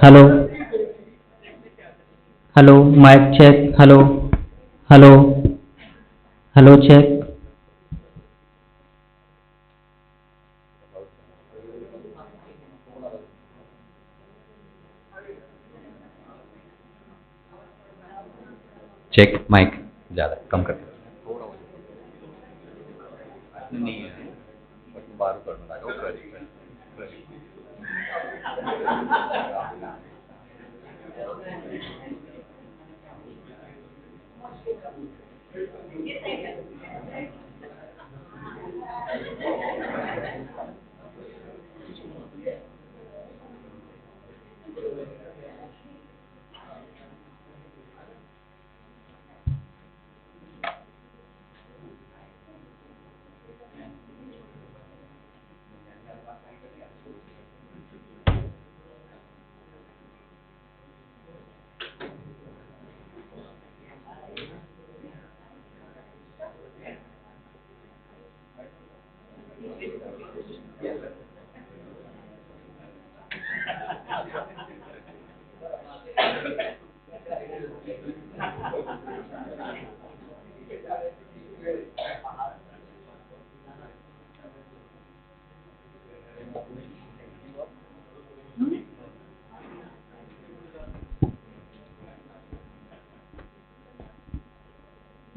Hello, hello, mic check. Hello, hello, hello, check. Check mic ज़्यादा कम कर नहीं है बट बार करना लगा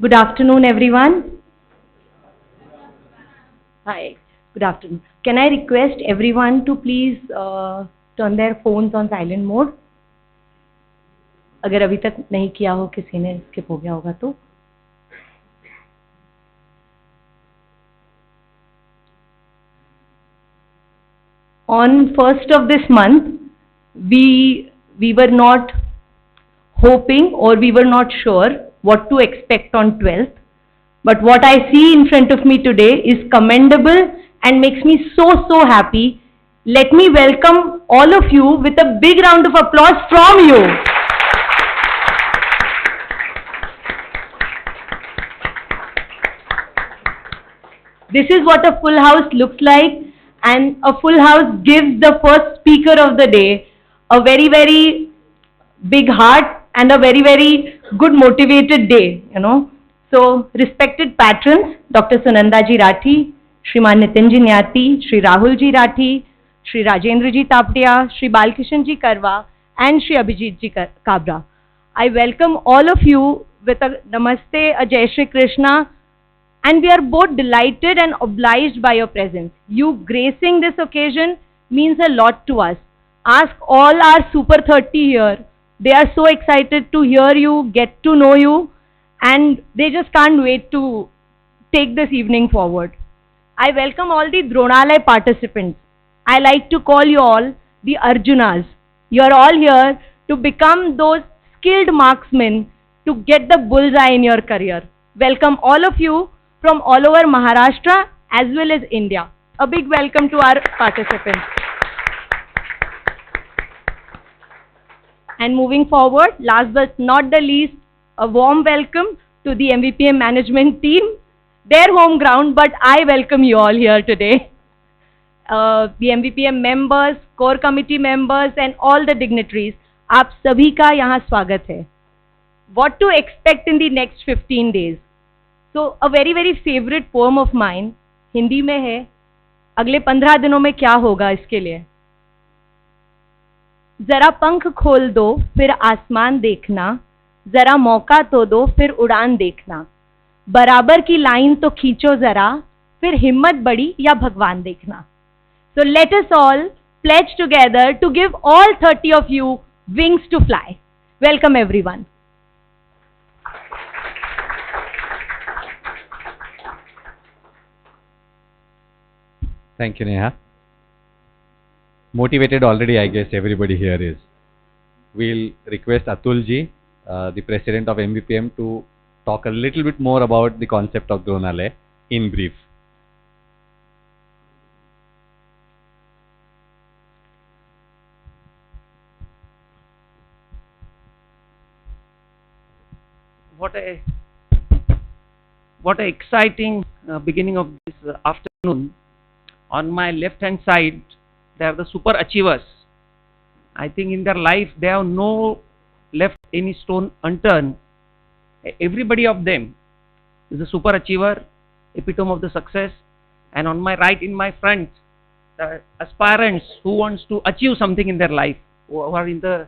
Good afternoon, everyone. Hi, good afternoon. Can I request everyone to please turn their phones on silent mode? अगर अभी तक नहीं किया हो, किसी ने skip हो गया होगा तो. On 1st of this month, we were not hoping or we were not sure what to expect on 12th. But what I see in front of me today is commendable and makes me so happy. Let me welcome all of you with a big round of applause from you. This is what a full house looks like, and a full house gives the first speaker of the day a very big heart and a very good motivated day, you know. So, respected patrons, Dr. Sunanda ji Rathi, Shriman Nitin ji Nyati, Shri Rahul ji Rathi, Shri Rajendra ji Taptia, Shri Balkishan ji Karwa, and Shri Abhijit ji Kabra. I welcome all of you with a Namaste, a Jai Shri Krishna, and we are both delighted and obliged by your presence. You gracing this occasion means a lot to us. Ask all our Super 30 here. They are so excited to hear you, get to know you, and they just can't wait to take this evening forward. I welcome all the Dronalaya participants. I like to call you all the Arjunas. You are all here to become those skilled marksmen to get the bullseye in your career. Welcome all of you from all over Maharashtra as well as India. A big welcome to our participants. And moving forward, last but not the least, a warm welcome to the MVPM management team. Their home ground, but I welcome you all here today. The MVPM members, core committee members, and all the dignitaries, आप सभी का यहाँ स्वागत है. What to expect in the next 15 days? So, a very favorite poem of mine, Hindi में है. अगले 15 दिनों में क्या होगा इसके लिए? जरा पंख खोल दो फिर आसमान देखना, जरा मौका तो दो फिर उड़ान देखना, बराबर की लाइन तो खींचो जरा, फिर हिम्मत बड़ी या भगवान देखना. So let us all pledge together to give all 30 of you wings to fly. Welcome everyone. Thank you, Neha. Motivated already, I guess everybody here is. We'll request Atul ji, the president of MVPM, to talk a little bit more about the concept of Dronalaya in brief. What a exciting beginning of this afternoon. On my left hand side, They are the super achievers. I think in their life they have no left any stone unturned. Everybody of them is a super achiever, epitome of the success. And on my right, in my front, the aspirants who wants to achieve something in their life, who are in the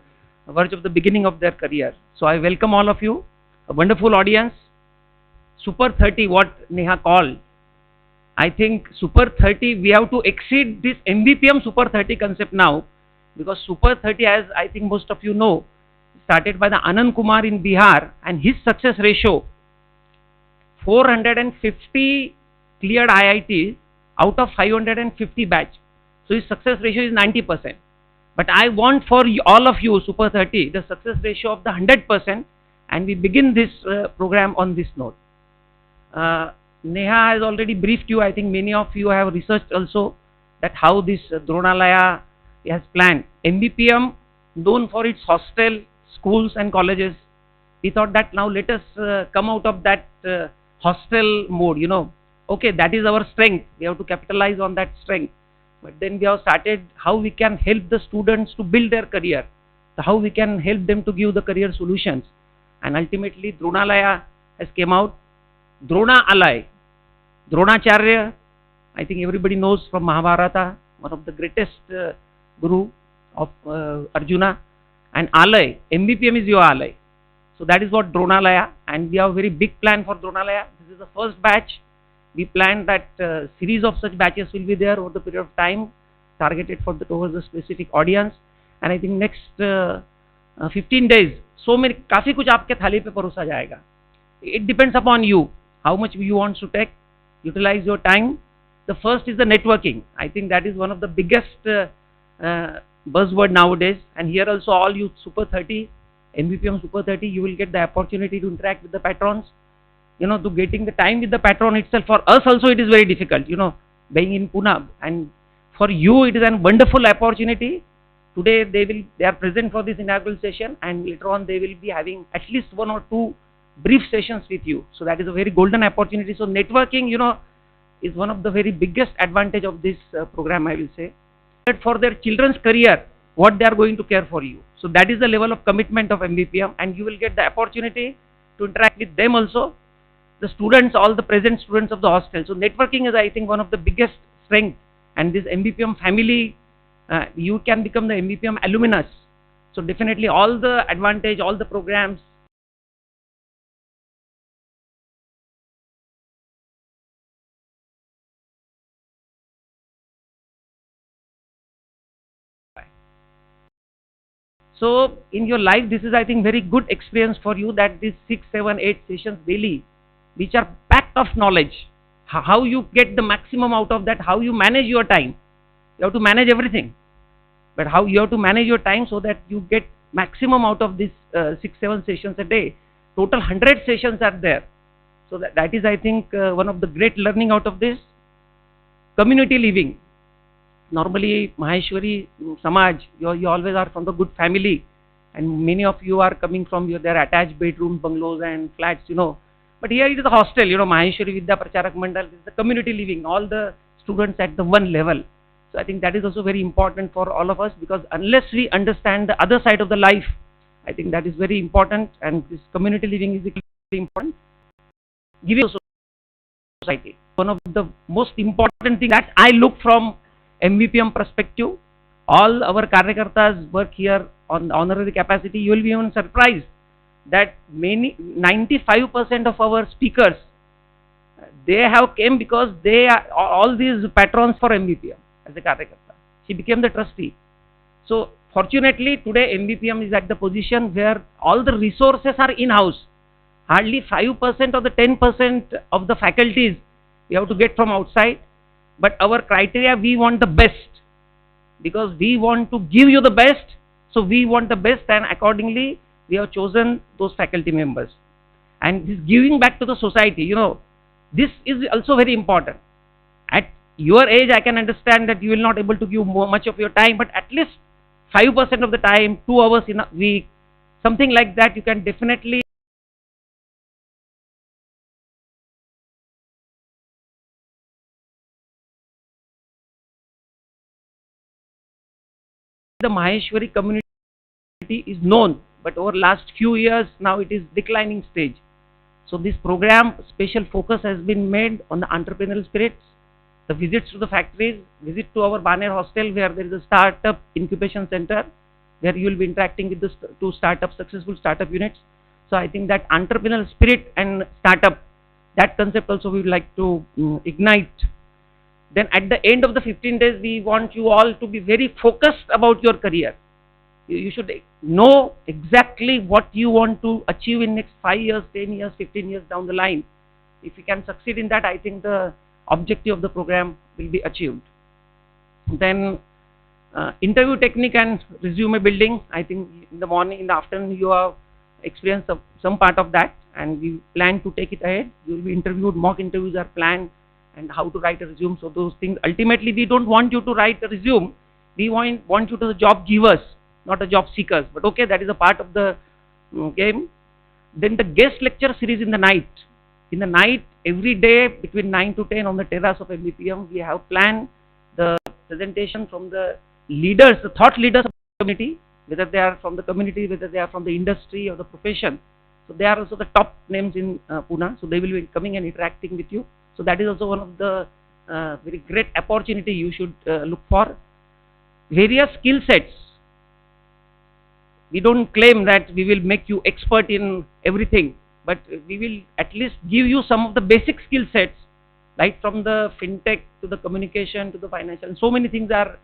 verge of the beginning of their career. So I welcome all of you, a wonderful audience. Super 30, what Neha called. I think Super 30, we have to exceed this MBPM Super 30 concept now, because Super 30, as I think most of you know, started by the Anand Kumar in Bihar, and his success ratio, 450 cleared IITs out of 550 batch. So his success ratio is 90%. But I want for all of you, Super 30, the success ratio of the 100%, and we begin this program on this note. Neha has already briefed you. I think many of you have researched also that how this Dronalaya has planned. MBPM, known for its hostel, schools and colleges. We thought that now let us come out of that hostel mode, Okay, that is our strength. We have to capitalize on that strength. But then we have started how we can help the students to build their career. So how we can help them to give the career solutions. And ultimately, Dronalaya has came out. Dronalaya. Dronacharya, I think everybody knows from Mahabharata, one of the greatest guru of Arjuna. And Alay, MBPM is your Alay. So that is what Dronalaya, and we have a very big plan for Dronalaya. This is the first batch. We planned that series of such batches will be there over the period of time, targeted for towards the specific audience. And I think next 15 days, so many, काफी कुछ आपके थाली पे परोसा जाएगा. It depends upon you, how much you want to take, utilize your time. The first is the networking. I think that is one of the biggest buzzword nowadays. And here also all you Super 30, MBPM Super 30, you will get the opportunity to interact with the patrons. To getting the time with the patron itself, for us also it is very difficult, being in Pune. And for you it is a wonderful opportunity. Today they are present for this inaugural session, and later on they will be having at least 1 or 2 brief sessions with you. So that is a very golden opportunity. So networking, is one of the very biggest advantage of this program, I will say. For their children's career, what they are going to care for you. So that is the level of commitment of MBPM, and you will get the opportunity to interact with them also. The students, all the present students of the hostel. So networking is, I think, one of the biggest strength. And this MBPM family, you can become the MBPM alumnus. So definitely all the advantage, all the programs. So in your life, this is, I think, very good experience for you, that these 6, 7, 8 sessions daily, which are packed of knowledge. How you get the maximum out of that, how you manage your time. You have to manage everything. But how you have to manage your time so that you get maximum out of these 6, 7 sessions a day. Total 100 sessions are there. So that is, I think, one of the great learning out of this. Community living. Normally, Maheshwari Samaj, you always are from the good family, and many of you are coming from their attached bedrooms, bungalows and flats, But here it is a hostel, Maheshwari Vidya Pracharak Mandal, is the community living, all the students at the one level. So I think that is also very important for all of us, because unless we understand the other side of the life, I think that is very important, and this community living is very important. Giving to society. One of the most important things that I look from MBPM perspective, all our Karyakartas work here on honorary capacity. You will be even surprised that 95% of our speakers, they have came because they are all these patrons for MBPM as a Karyakarta. She became the trustee. So fortunately today MBPM is at the position where all the resources are in-house. Hardly 5% or the 10% of the faculties we have to get from outside. But our criteria, we want the best, because we want to give you the best. So we want the best, and accordingly we have chosen those faculty members. And this giving back to the society, this is also very important. At your age, I can understand that you will not able to give much of your time, but at least 5% of the time, 2 hours in a week, something like that, you can definitely the Maheshwari community is known, but over last few years now it is declining stage. So this program special focus has been made on the entrepreneurial spirits, the visits to the factories, visit to our Baner hostel where there is a startup incubation center where you will be interacting with the two successful startup units. So I think that entrepreneurial spirit and startup, that concept also we would like to ignite. Then at the end of the 15 days, we want you all to be very focused about your career. You should know exactly what you want to achieve in next 5 years, 10 years, 15 years down the line. If you can succeed in that, I think the objective of the program will be achieved. Then interview technique and resume building. I think in the morning, in the afternoon, you have experienced some part of that, and we plan to take it ahead. You will be interviewed, mock interviews are planned, and how to write a resume. So those things, ultimately, we don't want you to write a resume. We want you to the job givers, not a job seekers. But okay, that is a part of the game. Then the guest lecture series in the night. In the night, every day between 9 to 10 on the terrace of MBPM, we have planned the presentation from the leaders, the thought leaders of the community, whether they are from the community, whether they are from the industry or the profession. So they are also the top names in Pune. So they will be coming and interacting with you. So that is also one of the very great opportunity you should look for. Various skill sets. We don't claim that we will make you expert in everything, but we will at least give you some of the basic skill sets, right from the fintech to the communication to the financial. So many things are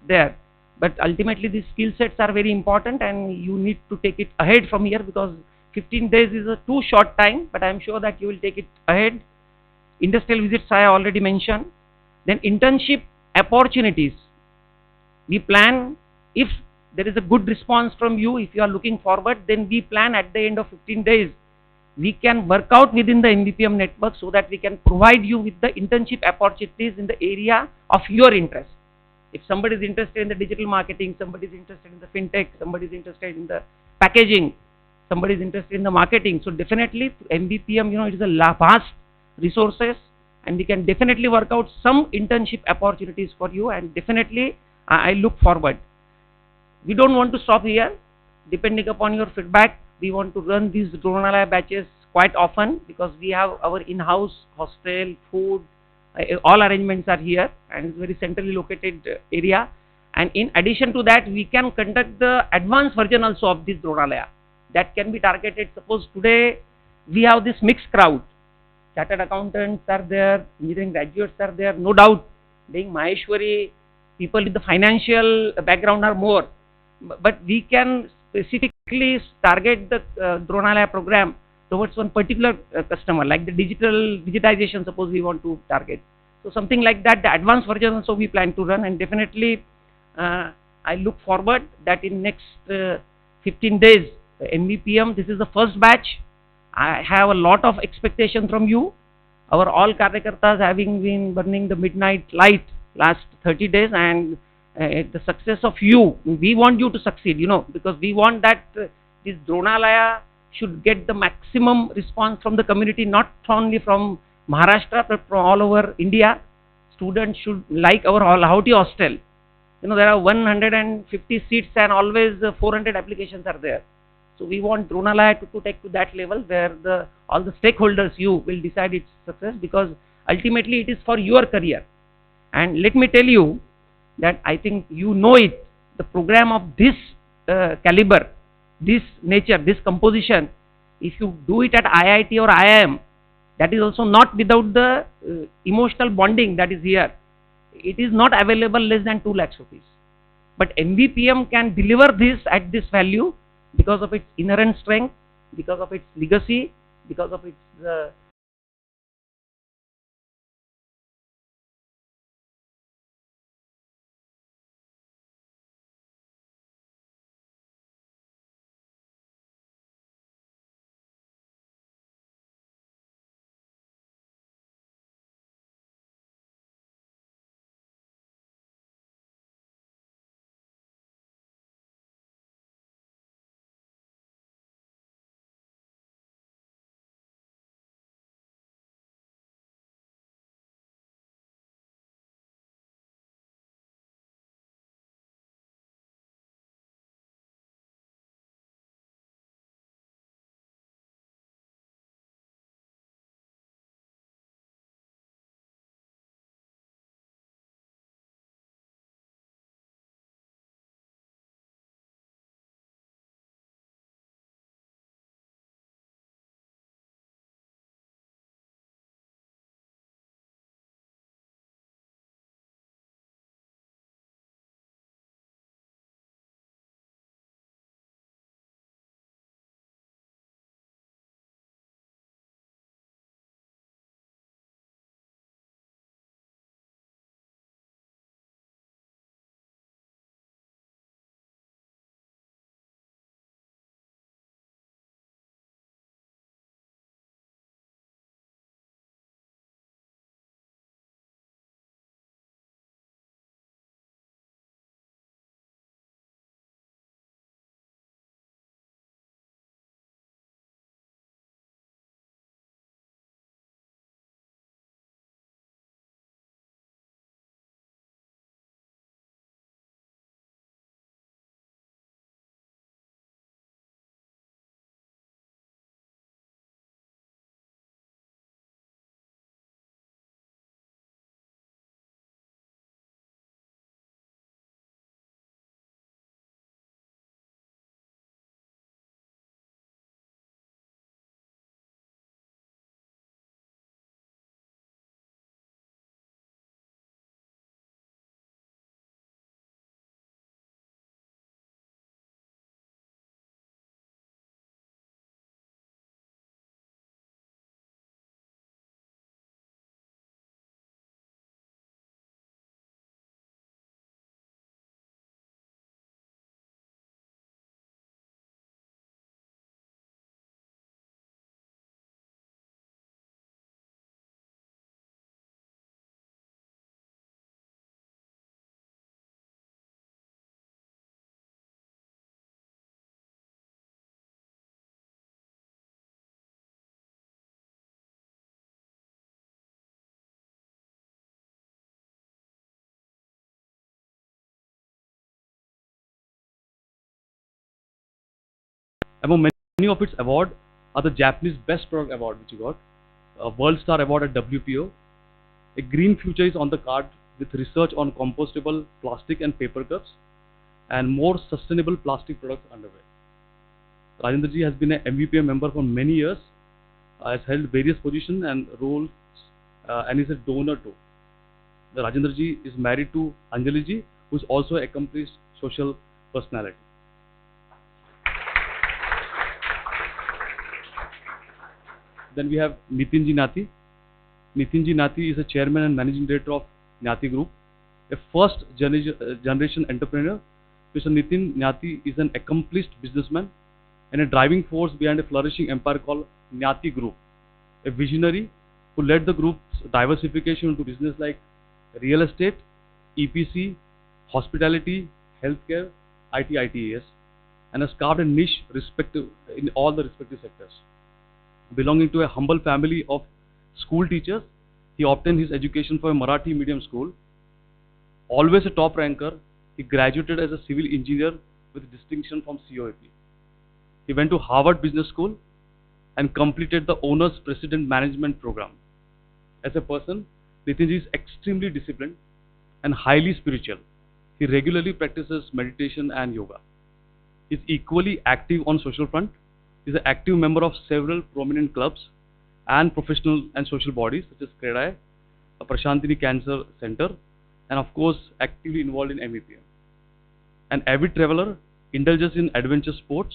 there. But ultimately these skill sets are very important, and you need to take it ahead from here, because 15 days is a too short time, but I am sure that you will take it ahead. Industrial visits I already mentioned. Then internship opportunities. We plan, if there is a good response from you, if you are looking forward, then we plan at the end of 15 days, we can work out within the MBPM network so that we can provide you with the internship opportunities in the area of your interest. If somebody is interested in the digital marketing, somebody is interested in the fintech, somebody is interested in the packaging, somebody is interested in the marketing. So definitely MBPM, it is a vast resources, and we can definitely work out some internship opportunities for you, and definitely I look forward. We don't want to stop here. Depending upon your feedback, we want to run these Dronalaya batches quite often, because we have our in-house hostel, food, all arrangements are here, and it's very centrally located area. And in addition to that, we can conduct the advanced version also of this Dronalaya. That can be targeted. Suppose today we have this mixed crowd. Chartered accountants are there, engineering graduates are there, no doubt. Being Maheshwari, people with the financial background are more. But we can specifically target the Dronalaya program towards one particular customer, like the digitization, suppose we want to target. So something like that, the advanced version also we plan to run, and definitely I look forward that in next 15 days, MBPM, this is the first batch. I have a lot of expectation from you. Our all Karyakartas having been burning the midnight light last 30 days, and the success of you, we want you to succeed, because we want that this Dronalaya should get the maximum response from the community, not only from Maharashtra, but from all over India. Students should like our Lahoti hostel. There are 150 seats and always 400 applications are there. So we want Dronalaya to take to that level where all the stakeholders, you will decide its success, because ultimately it is for your career. And let me tell you that I think it, the program of this caliber, this nature, this composition, if you do it at IIT or IIM, that is also not without the emotional bonding that is here. It is not available less than 2 lakhs rupees. But MBPM can deliver this at this value because of its inherent strength, because of its legacy, because of its Among many of its awards are the Japanese Best Product Award, which he got, a World Star Award at WPO. A green future is on the card with research on compostable plastic and paper cups and more sustainable plastic products underway. Rajendra ji has been an MVPM member for many years, has held various positions and roles, and is a donor too. Rajendra ji is married to Anjali ji, who is also an accomplished social personality. Then we have Nitin ji Nati. Nitin ji Nati is a chairman and managing director of Nati Group, a first generation entrepreneur. Mr. Nitin Nati is an accomplished businessman and a driving force behind a flourishing empire called Nati Group, a visionary who led the group's diversification into business like real estate, EPC, hospitality, healthcare, ITES, and has carved a niche in all the respective sectors. Belonging to a humble family of school teachers, he obtained his education from a Marathi medium school. Always a top ranker, he graduated as a civil engineer with distinction from COAP. He went to Harvard Business School and completed the Owner's President Management Program. As a person, Nitinji is extremely disciplined and highly spiritual. He regularly practices meditation and yoga. He is equally active on social front. He is an active member of several prominent clubs and professional and social bodies such as Kredai, Prashantini Cancer Center, and of course actively involved in MEPM. An avid traveler, indulges in adventure sports.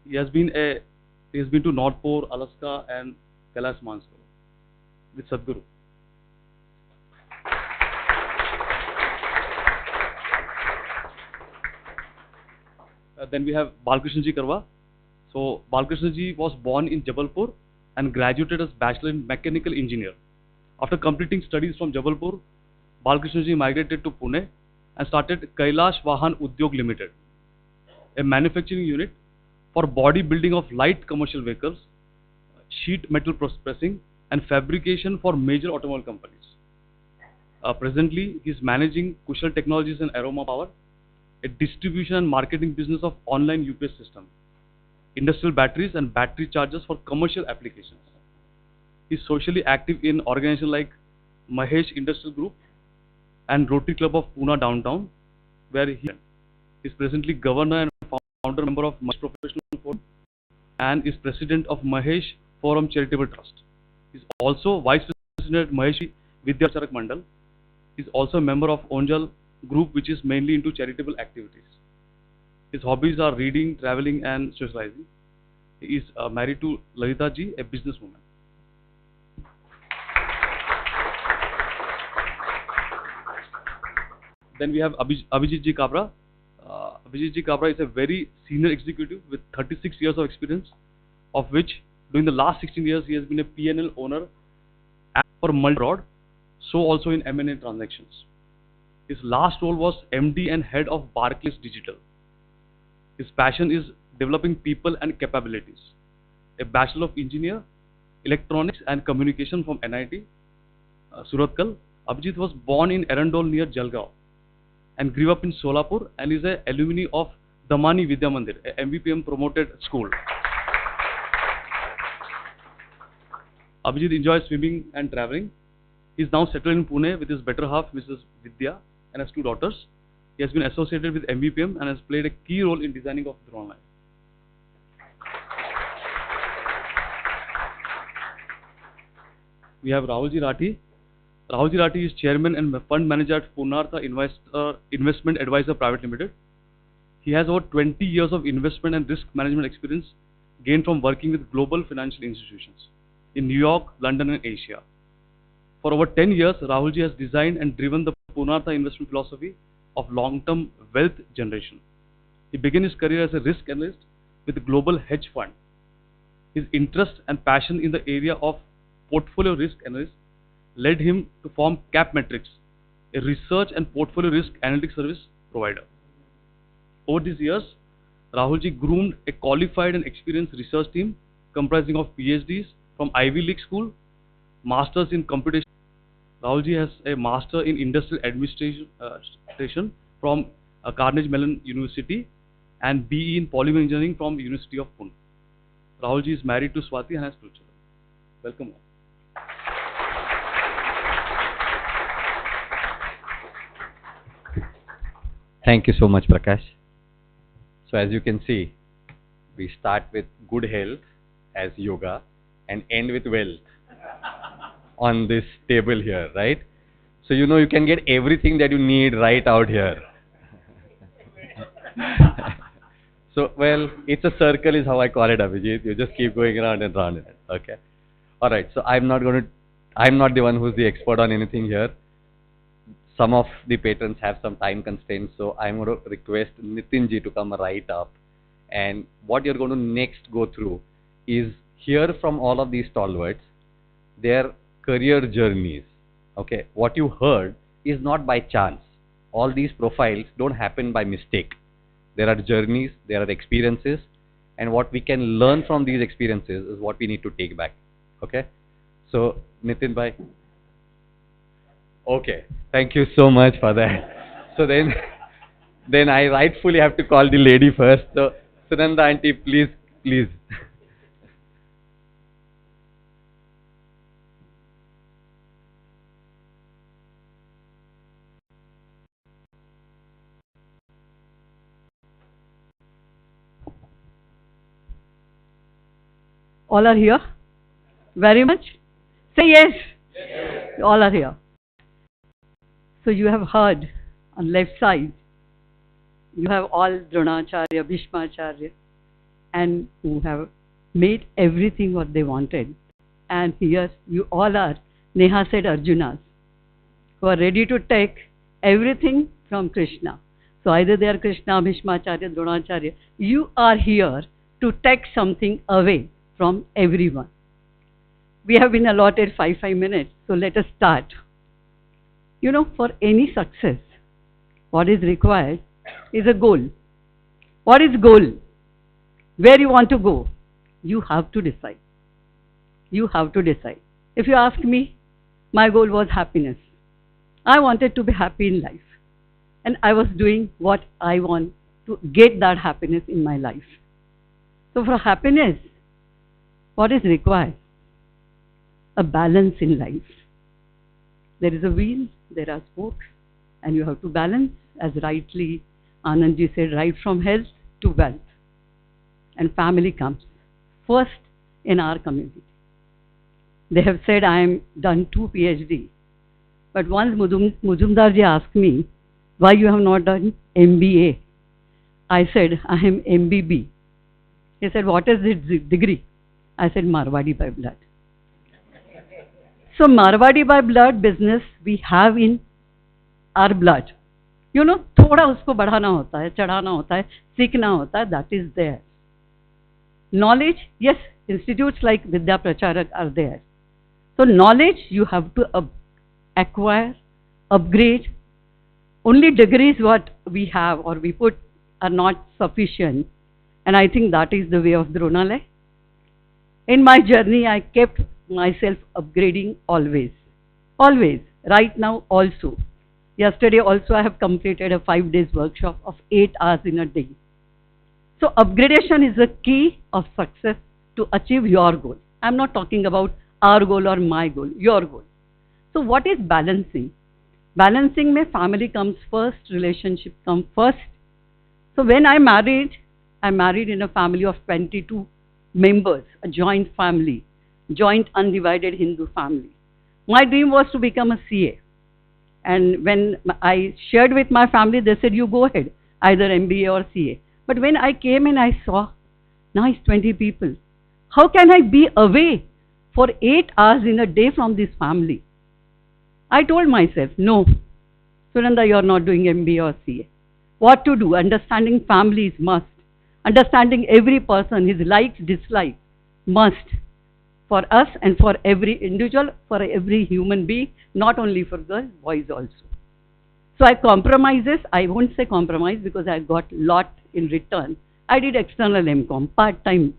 He has been to North Pole, Alaska, and Kailash Mansarovar with Sadhguru. Then we have Balkrishna ji Karwa. So Balkrishna ji was born in Jabalpur and graduated as Bachelor in Mechanical Engineer. After completing studies from Jabalpur, Balkrishna ji migrated to Pune and started Kailash Vahan Udyog Limited, a manufacturing unit for body building of light commercial vehicles, sheet metal pressing, and fabrication for major automobile companies. Presently, he is managing Kushal Technologies and Aroma Power, a distribution and marketing business of online UPS system, industrial batteries and battery chargers for commercial applications. He is socially active in organizations like Mahesh Industrial Group and Rotary Club of Pune Downtown, where he is presently governor and founder member of Mahesh Professional Forum and is president of Mahesh Forum Charitable Trust. He is also vice president at Mahesh Vidyacharak Mandal. He is also a member of Onjal Group, which is mainly into charitable activities. His hobbies are reading, traveling, and socializing. He is married to Lalita ji, a businesswoman. Then we have Abhijit ji Kabra. Abhijit ji Kabra is a very senior executive with 36 years of experience, of which during the last 16 years he has been a P&L owner for multi-abroad, so also in M&A transactions. His last role was MD and head of Barclays Digital. His passion is developing people and capabilities. A Bachelor of Engineer, Electronics and Communication from NIT, Suratkal. Abhijit was born in Erandol near Jalgaon and grew up in Solapur and is an alumni of Damani Vidya Mandir, a MVPM promoted school. Abhijit enjoys swimming and traveling. He is now settled in Pune with his better half, Mrs. Vidya, and has 2 daughters. He has been associated with MVPM and has played a key role in designing of Dronalaya. We have Rahulji Rathi. Rahulji Rathi is chairman and fund manager at Purnartha Investment Advisor Private Limited. He has over 20 years of investment and risk management experience gained from working with global financial institutions in New York, London, and Asia. For over 10 years, Rahulji has designed and driven the Purnartha investment philosophy of long-term wealth generation. He began his career as a risk analyst with a global hedge fund. His interest and passion in the area of portfolio risk analysis led him to form CapMetrics, a research and portfolio risk analytics service provider. Over these years, Rahulji groomed a qualified and experienced research team comprising of PhDs from Ivy League School, Masters in Computation. Rahulji has a Master in Industrial Administration from Carnegie Mellon University and BE in Polymer Engineering from University of Pune. Rahulji is married to Swati and has 2 children. Welcome. Thank you so much, Prakash. So as you can see, we start with good health as yoga and end with wealth on this table here, right? So you know you can get everything that you need right out here. So, well, it's a circle is how I call it, Abhijit. You just keep going around and round it, okay? Alright, so I'm not the one who's the expert on anything here. Some of the patrons have some time constraints, so I'm going to request Nitinji to come right up. And what you're going to next go through is hear from all of these stalwarts their career journeys. Okay, what you heard is not by chance. All these profiles don't happen by mistake. There are journeys, there are experiences, and what we can learn from these experiences is what we need to take back. Okay, so Nitin bhai. Okay, thank you so much for that. So then I rightfully have to call the lady first. So Sunanda auntie, please. All are here? Very much? Say yes. Yes. All are here. So you have heard on left side, you have all Dronacharya, Bhishmacharya, and who have made everything what they wanted. And here you all are, Neha said, Arjunas, who are ready to take everything from Krishna. So either they are Krishna, Bhishmacharya, Dronacharya. You are here to take something away from everyone. We have been allotted 5 minutes, so let us start. You know, for any success, what is required is a goal. What is goal? Where you want to go? You have to decide. You have to decide. If you ask me, my goal was happiness. I wanted to be happy in life. And I was doing what I want to get that happiness in my life. So for happiness, what is required? A balance in life. There is a wheel, there are spokes, and you have to balance, as rightly Anandji said, right from health to wealth. And family comes first in our community. They have said I am done 2 PhD. But once Mujumdarji asked me, why you have not done MBA? I said, I am MBB. He said, what is this degree? I said, Marwadi by blood. So Marwadi by blood business we have in our blood. You know, थोड़ा उसको बढ़ाना होता है, चढ़ाना होता है, सीखना होता है, that is there. Knowledge, yes, institutes like Vidya Pracharak are there. So knowledge you have to acquire, upgrade. Only degrees what we have or we put are not sufficient. And I think that is the way of Dronalaya. In my journey, I kept myself upgrading always. Always. Right now also. Yesterday also I have completed a 5 days workshop of 8 hours in a day. So upgradation is the key of success to achieve your goal. I'm not talking about our goal or my goal, your goal. So what is balancing? Balancing mein family comes first, relationship comes first. So when I married in a family of 22 members, a joint family, joint undivided Hindu family. My dream was to become a CA. And when I shared with my family, they said, you go ahead, either MBA or CA. But when I came and I saw, nice 20 people, how can I be away for 8 hours in a day from this family? I told myself, no, Sunanda, you are not doing MBA or CA. What to do? Understanding family is must. Understanding every person, his likes, dislikes, must. For us and for every individual, for every human being, not only for girls, boys also. So I compromises, I won't say compromise because I got lot in return. I did external MCom, part-time.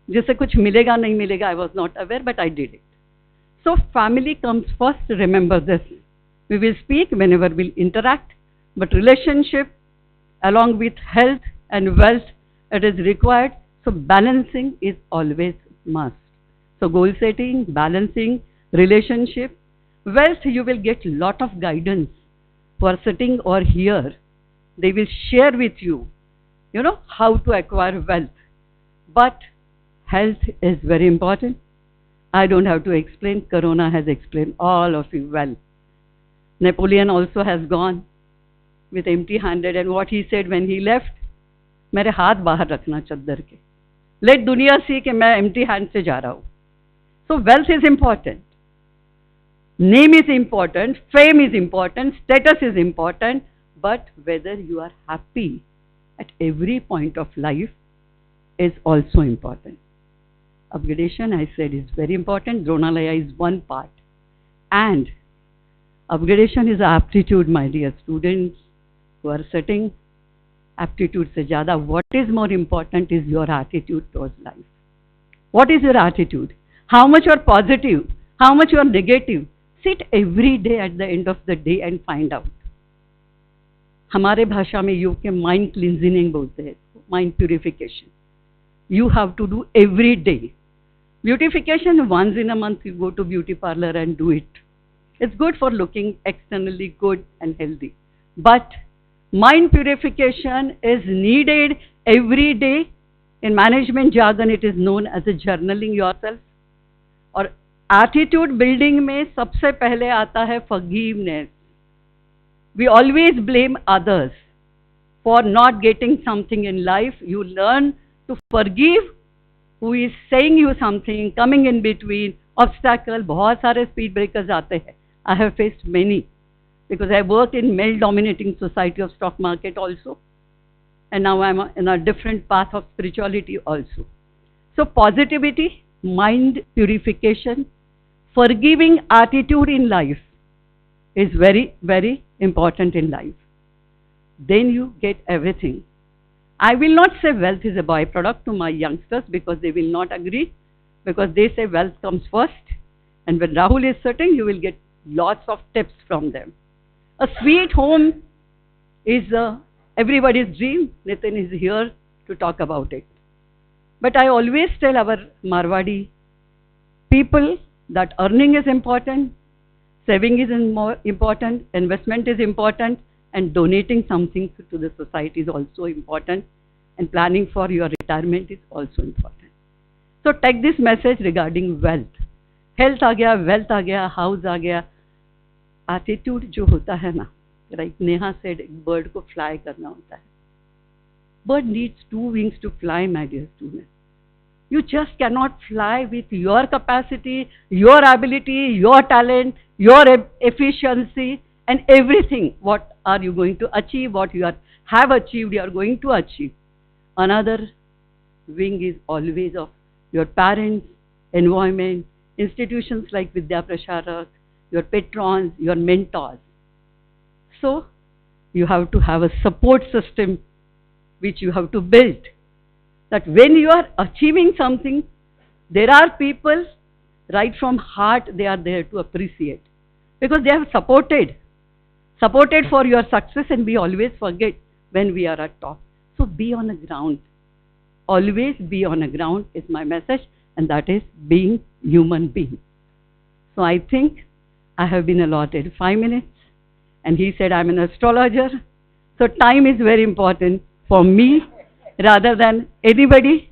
Jisse kuch milega, nahi milega, I was not aware, but I did it. So family comes first, remember this. We will speak whenever we'll interact, but relationship along with health and wealth, it is required. So balancing is always must. So goal setting, balancing, relationship, wealth, you will get lot of guidance who are sitting or here. They will share with you, how to acquire wealth. But health is very important. I don't have to explain. Corona has explained all of you well. Napoleon also has gone with empty-handed, and what he said when he left, मेरे हाथ बाहर रखना चद्दर के. Let दुनिया see कि मैं empty hand से जा रहा हूँ. So wealth is important. Name is important, fame is important, status is important, but whether you are happy at every point of life is also important. Upgradation, I said, is very important. Dronalaya is one part. And upgradation is aptitude, my dear students who are sitting. Aptitude se zyada, what is more important is your attitude towards life. What is your attitude? How much you are positive? How much you are negative? Sit every day at the end of the day and find out. हमारे भाषा में योग के mind cleansing बोलते हैं, mind purification. You have to do every day. Beautification, once in a month you go to beauty parlor and do it. It's good for looking externally good and healthy. But mind purification is needed every day. In management jargon, it is known as a journaling yourself. और attitude building में सबसे पहले आता है forgiveness. We always blame others for not getting something in life. You learn to forgive who is saying you something, coming in between, obstacle. बहुत सारे speed breakers आते हैं. I have faced many because I work in male-dominating society of stock market also, and now I'm in a different path of spirituality also. So positivity, mind purification, forgiving attitude in life is very, very important in life. Then you get everything. I will not say wealth is a byproduct to my youngsters because they will not agree, because they say wealth comes first, and when Rahul is sitting, you will get lots of tips from them. A sweet home is everybody's dream. Nitin is here to talk about it. But I always tell our Marwadi people that earning is important, saving is more important, investment is important, and donating something to the society is also important, and planning for your retirement is also important. So take this message regarding wealth. Health आ गया, wealth आ गया, house आ गया. Attitude जो होता है ना, like Neha said, एक bird को fly करना होता है. Bird needs 2 wings to fly, my dear students. You just cannot fly with your capacity, your ability, your talent, your efficiency, and everything. What are you going to achieve? What you have achieved, you are going to achieve. Another wing is always of your parents, environment, institutions like Vidya Prasharak, your patrons, your mentors. So you have to have a support system which you have to build. That when you are achieving something, there are people right from heart, they are there to appreciate. Because they have supported for your success, and we always forget when we are at top. So be on the ground. Always be on the ground is my message, and that is being human being. So I think I have been allotted 5 minutes, and he said I'm an astrologer. So time is very important for me rather than anybody.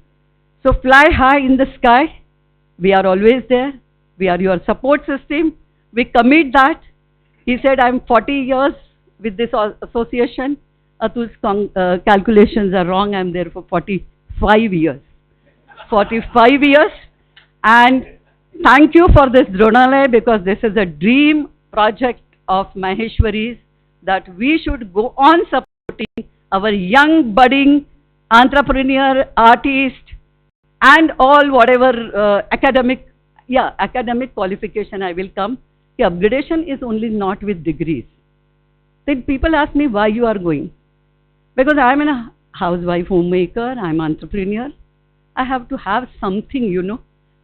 So fly high in the sky. We are always there. We are your support system. We commit that. He said I'm 40 years with this association. Atul's calculations are wrong. I'm there for 45 years. 45 years. And thank you for this Dronalaya, because this is a dream project of Maheshwari's, that we should go on supporting our young budding entrepreneur, artist, and all whatever academic qualification I will come. The upgradation is only not with degrees. Then people ask me why you are going. Because I am a housewife, homemaker, I am an entrepreneur. I have to have something,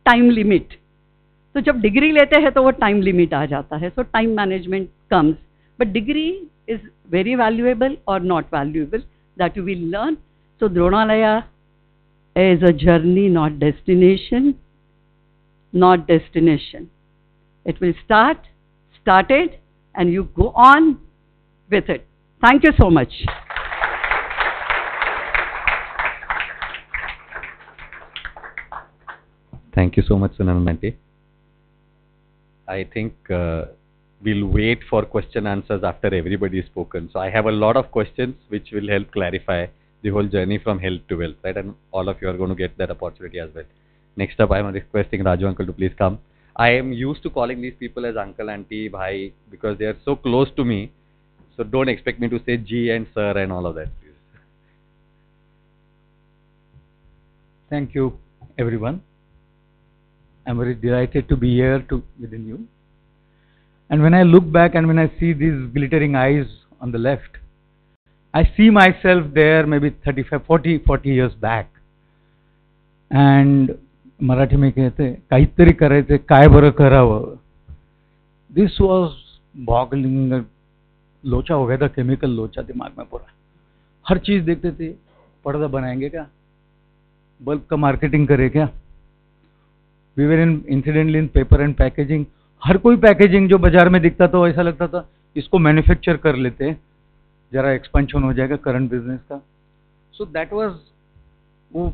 time limit. So जब degree लेते हैं तो वो time limit आ जाता है. So time management comes. But degree is very valuable or not valuable, that you will learn. So Dronalaya is a journey, not destination, not destination. It will started, and you go on with it. Thank you so much. Thank you so much, Sunal Aunty. I think we'll wait for question answers after everybody is spoken. So I have a lot of questions which will help clarify the whole journey from health to wealth, right? And all of you are going to get that opportunity as well. Next up, I am requesting Raju uncle to please come. I am used to calling these people as uncle, auntie, bhai, because they are so close to me. So don't expect me to say G and sir and all of that, please. Thank you, everyone. I'm very delighted to be here within you. And when I look back and when I see these glittering eyes on the left, I see myself there maybe 35, 40 years back. And Marathi में कहते काहीतरी करायचे काय बरं करावं. This was boggling, लोचा हो गया था, केमिकल लोचा दिमाग में पूरा. हर चीज देखते थे, पर्दा बनाएंगे क्या, बल्ब का मार्केटिंग करे क्या. We were incidentally in paper and packaging. हर कोई पैकेजिंग जो बाजार में दिखता था ऐसा लगता था इसको मैन्युफैक्चर कर लेते, जरा एक्सपेंशन हो जाएगा करंट बिजनेस का. सो दैट वाज, वो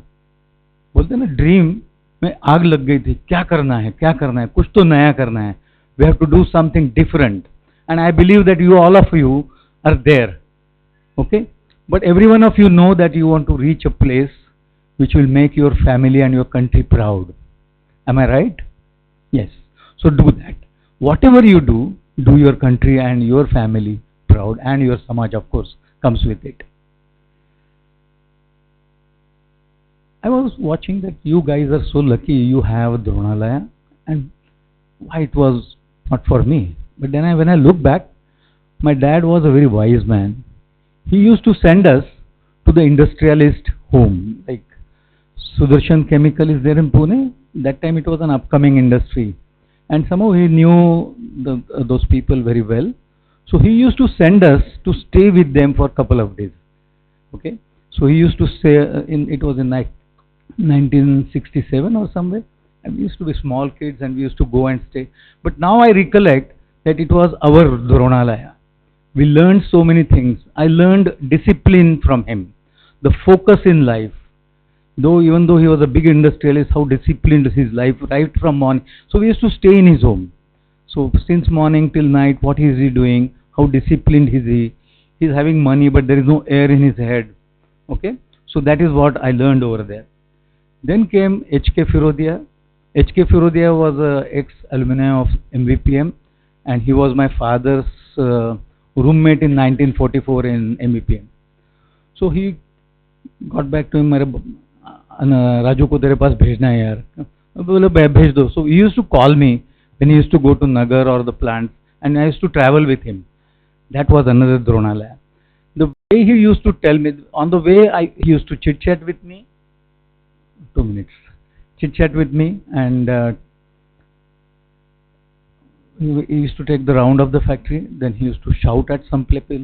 बोलते ना ड्रीम में आग लग गई थी. क्या करना है, क्या करना है, कुछ तो नया करना है. We have to do something different. And I believe that you all of you are there. Okay, but every one of you know that you want to reach a place which will make your family and your country proud. Am I right? Yes. So do that. Whatever you do, do your country and your family proud, and your samaj, of course, comes with it. I was watching that you guys are so lucky you have Dronalaya, and why it was not for me. But then when I look back, my dad was a very wise man. He used to send us to the industrialist home, like Sudarshan Chemical is there in Pune. That time it was an upcoming industry, and somehow he knew those people very well. So he used to send us to stay with them for a couple of days. Okay, so he used to stay it was in 1967 or somewhere, and we used to be small kids and we used to go and stay. But now I recollect that it was our Dronalaya. We learned so many things. I learned discipline from him, the focus in life. Even though he was a big industrialist, how disciplined his life right from morning. So we used to stay in his home. So since morning till night, what is he doing? How disciplined is he? He's having money, but there is no air in his head. Okay, so that is what I learned over there. Then came H.K. Firodia. H.K. Firodia was an ex-alumni of MVPM, and he was my father's roommate in 1944 in MVPM. So he got back to him, Raju को तेरे पास भेजना है यार. बोले भेज दो. So he used to call me when he used to go to Nagar or the plant, and I used to travel with him. That was another Dronalaya. The way he used to tell me, on the way he used to chit chat with me. 2 minutes. Chit chat with me, and he used to take the round of the factory. Then he used to shout at some people,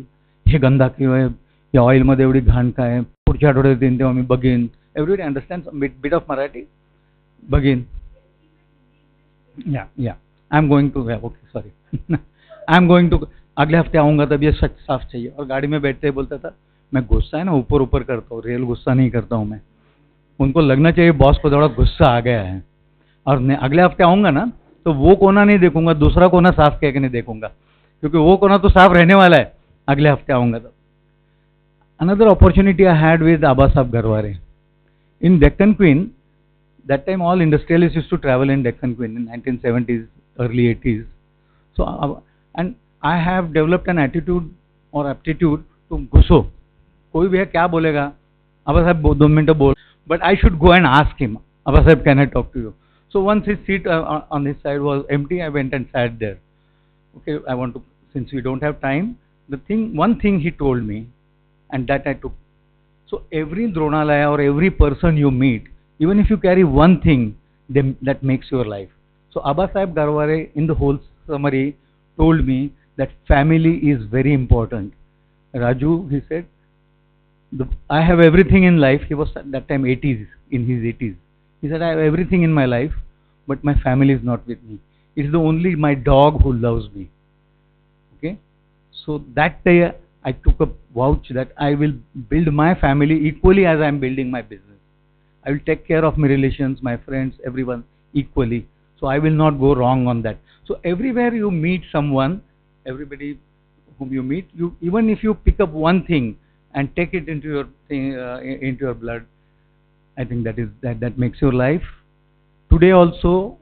हे गंदा क्यों है, या oil मध्ये एवढी घाण काय आहे, पुढच्या आठवड्यात येईन तेव्हा मी बघेन. Everybody understands a bit of Marathi? Begin. Yeah. I'm going to, okay, sorry. I'm going to, अगले हफ्ते आऊँगा तब ये सच साफ चाहिए. और गाड़ी में बैठते ही बोलता था, मैं गुस्सा है ना ऊपर करता हूँ, रियल गुस्सा नहीं करता हूँ मैं. उनको लगना चाहिए बॉस को थोड़ा गुस्सा आ गया है. और अगले हफ्ते आऊँगा ना तो वो कोना नहीं देखूंगा, दूसरा कोना साफ कह के नहीं देखूंगा, क्योंकि वो कोना तो साफ रहने वाला है अगले हफ्ते आऊँगा तब. Another opportunity I had with Abba Sahib Garware. In Deccan Queen, that time all industrialists used to travel in Deccan Queen in 1970s, early 80s. So, and I have developed an attitude or aptitude to gusso. कोई भी है क्या बोलेगा, Abba Sahib 2 minutes बोल, but I should go and ask him, Abba Sahib, can I talk to you? So once his seat on his side was empty, I went and sat there. Okay, I want to, since we don't have time, one thing he told me, and that I took. So every Dronalaya or every person you meet, even if you carry one thing, that makes your life. So Abba Sahib Garware, in the whole summary, told me that family is very important. Raju, he said, I have everything in life. He was at that time 80s, in his 80s. He said, I have everything in my life, but my family is not with me. It's the only my dog who loves me. Okay? So that day I took a vouch that I will build my family equally as I am building my business. I will take care of my relations, my friends, everyone equally. So I will not go wrong on that. So everywhere you meet someone, everybody whom you meet, you even if you pick up one thing and take it into your thing, into your blood, I think that makes your life. Today also,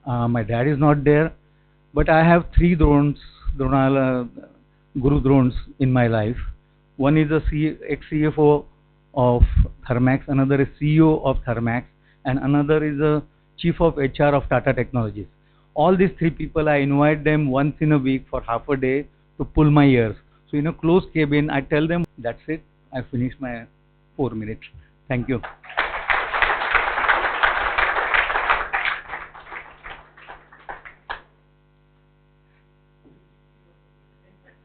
my dad is not there, but I have three drones, Guru drones in my life. One is a ex-CFO of Thermax, another is CEO of Thermax, and another is a Chief of HR of Tata Technologies. All these three people, I invite them once in a week for half a day to pull my ears. So in a closed cabin, I tell them, that's it, I finished my 4 minutes. Thank you.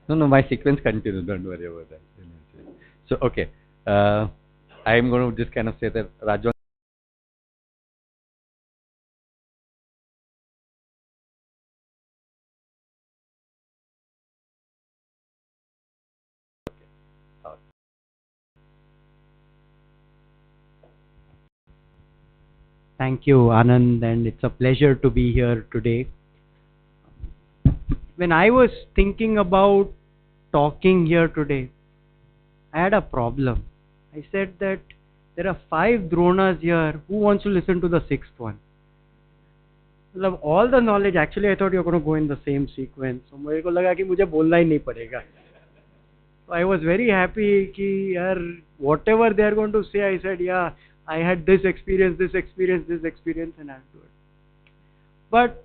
No, my sequence continues. Don't worry about that. So, okay. I am going to just kind of say that Raju. Thank you, Anand, and it's a pleasure to be here today. When I was thinking about talking here today, I had a problem. I said that there are 5 Dronas here. Who wants to listen to the 6th one? मतलब all the knowledge, actually I thought you were going to go in the same sequence. So मेरे को लगा कि मुझे बोलना ही नहीं पड़ेगा. So I was very happy कि यार whatever they are going to say, I said yeah, I had this experience, and I'll do it. But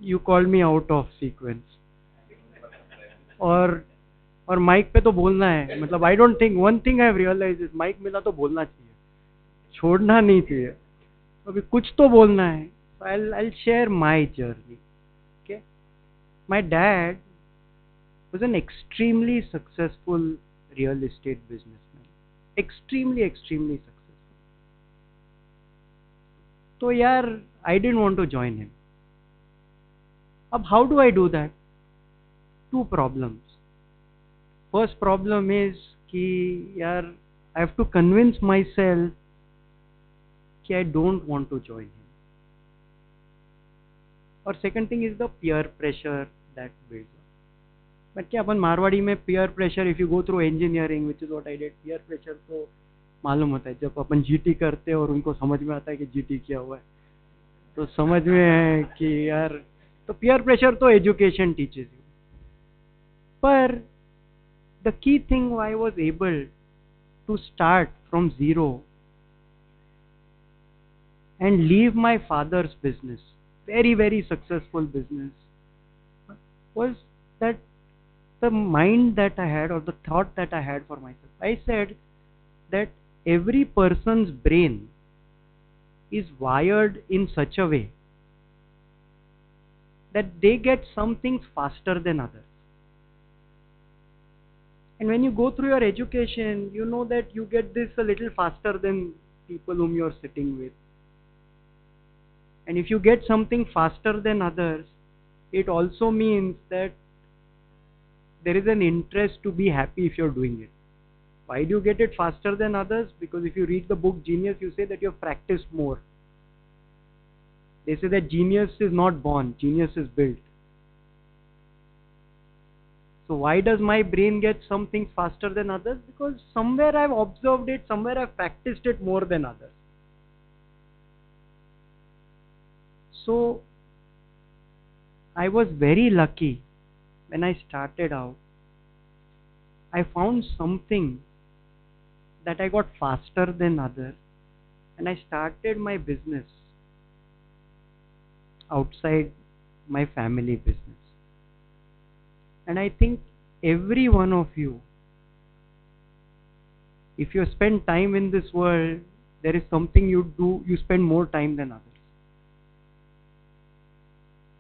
you called me out of sequence. और माइक पे तो बोलना है. मतलब I don't think, one thing I have realized is mic मिला तो बोलना चाहिए, छोड़ना नहीं चाहिए. अभी कुछ तो बोलना है. I'll share my journey. Okay, my dad was an extremely successful real estate businessman. Extremely successful. So yaar, I didn't want to join him. Ab how do I do that? 2 problems. First problem is कि यार, I have to convince myself कि I don't want to join him. और second thing is the peer pressure that builds up. But क्या अपन मारवाड़ी में peer pressure, if you go through engineering, which is what I did, peer pressure तो मालूम होता है. जब अपन GT करते हैं और उनको समझ में आता है कि GT क्या हुआ है, तो समझ में है कि यार, तो peer pressure तो education teaches you. पर the key thing why I was able to start from zero and leave my father's business, very successful business, was that the mind that I had, or the thought that I had for myself. I said that every person's brain is wired in such a way that they get some things faster than others. And when you go through your education, you know that you get this a little faster than people whom you are sitting with. And if you get something faster than others, it also means that there is an interest to be happy if you're doing it. Why do you get it faster than others? Because if you read the book Genius, you say that you have practiced more. They say that genius is not born, genius is built. So why does my brain get some things faster than others? Because somewhere I've observed it, somewhere I've practiced it more than others. So I was very lucky when I started out. I found something that I got faster than others, and I started my business outside my family business. And I think every one of you, if you spend time in this world, there is something you do, you spend more time than others.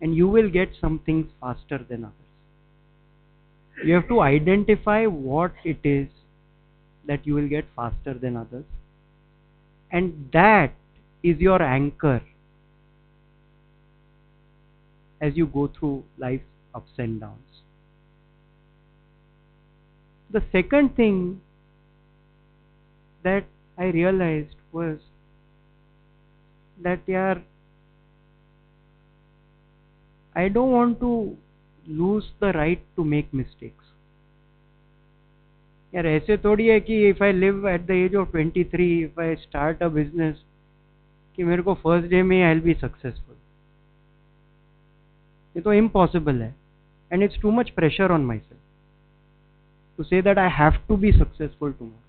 And you will get some things faster than others. You have to identify what it is that you will get faster than others. And that is your anchor as you go through life's ups and downs. The second thing that I realized was that I don't want to lose the right to make mistakes. यार ऐसे थोड़ी है कि if I live at the age of 23, if I start a business, कि मेरे को first day में I'll be successful. ये तो impossible है, and it's too much pressure on myself to say that I have to be successful tomorrow.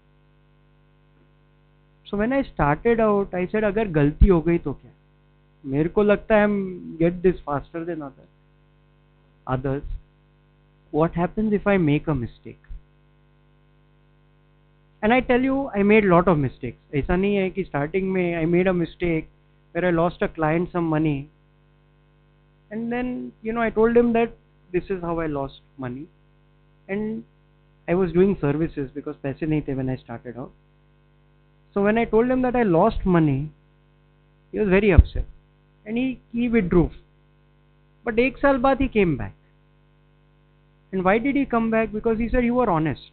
So when I started out, I said अगर गलती हो गई तो क्या? मेरे को लगता है get this faster than others. What happens if I make a mistake? And I tell you, I made lot of mistakes. ऐसा नहीं है कि starting में I made a mistake where I lost a client some money. And then, I told him that this is how I lost money. And I was doing services because पैसे नहीं थे when I started out. So when I told him that I lost money, he was very upset. And he withdrew. But एक साल बाद he came back. And why did he come back? Because he said, you were honest.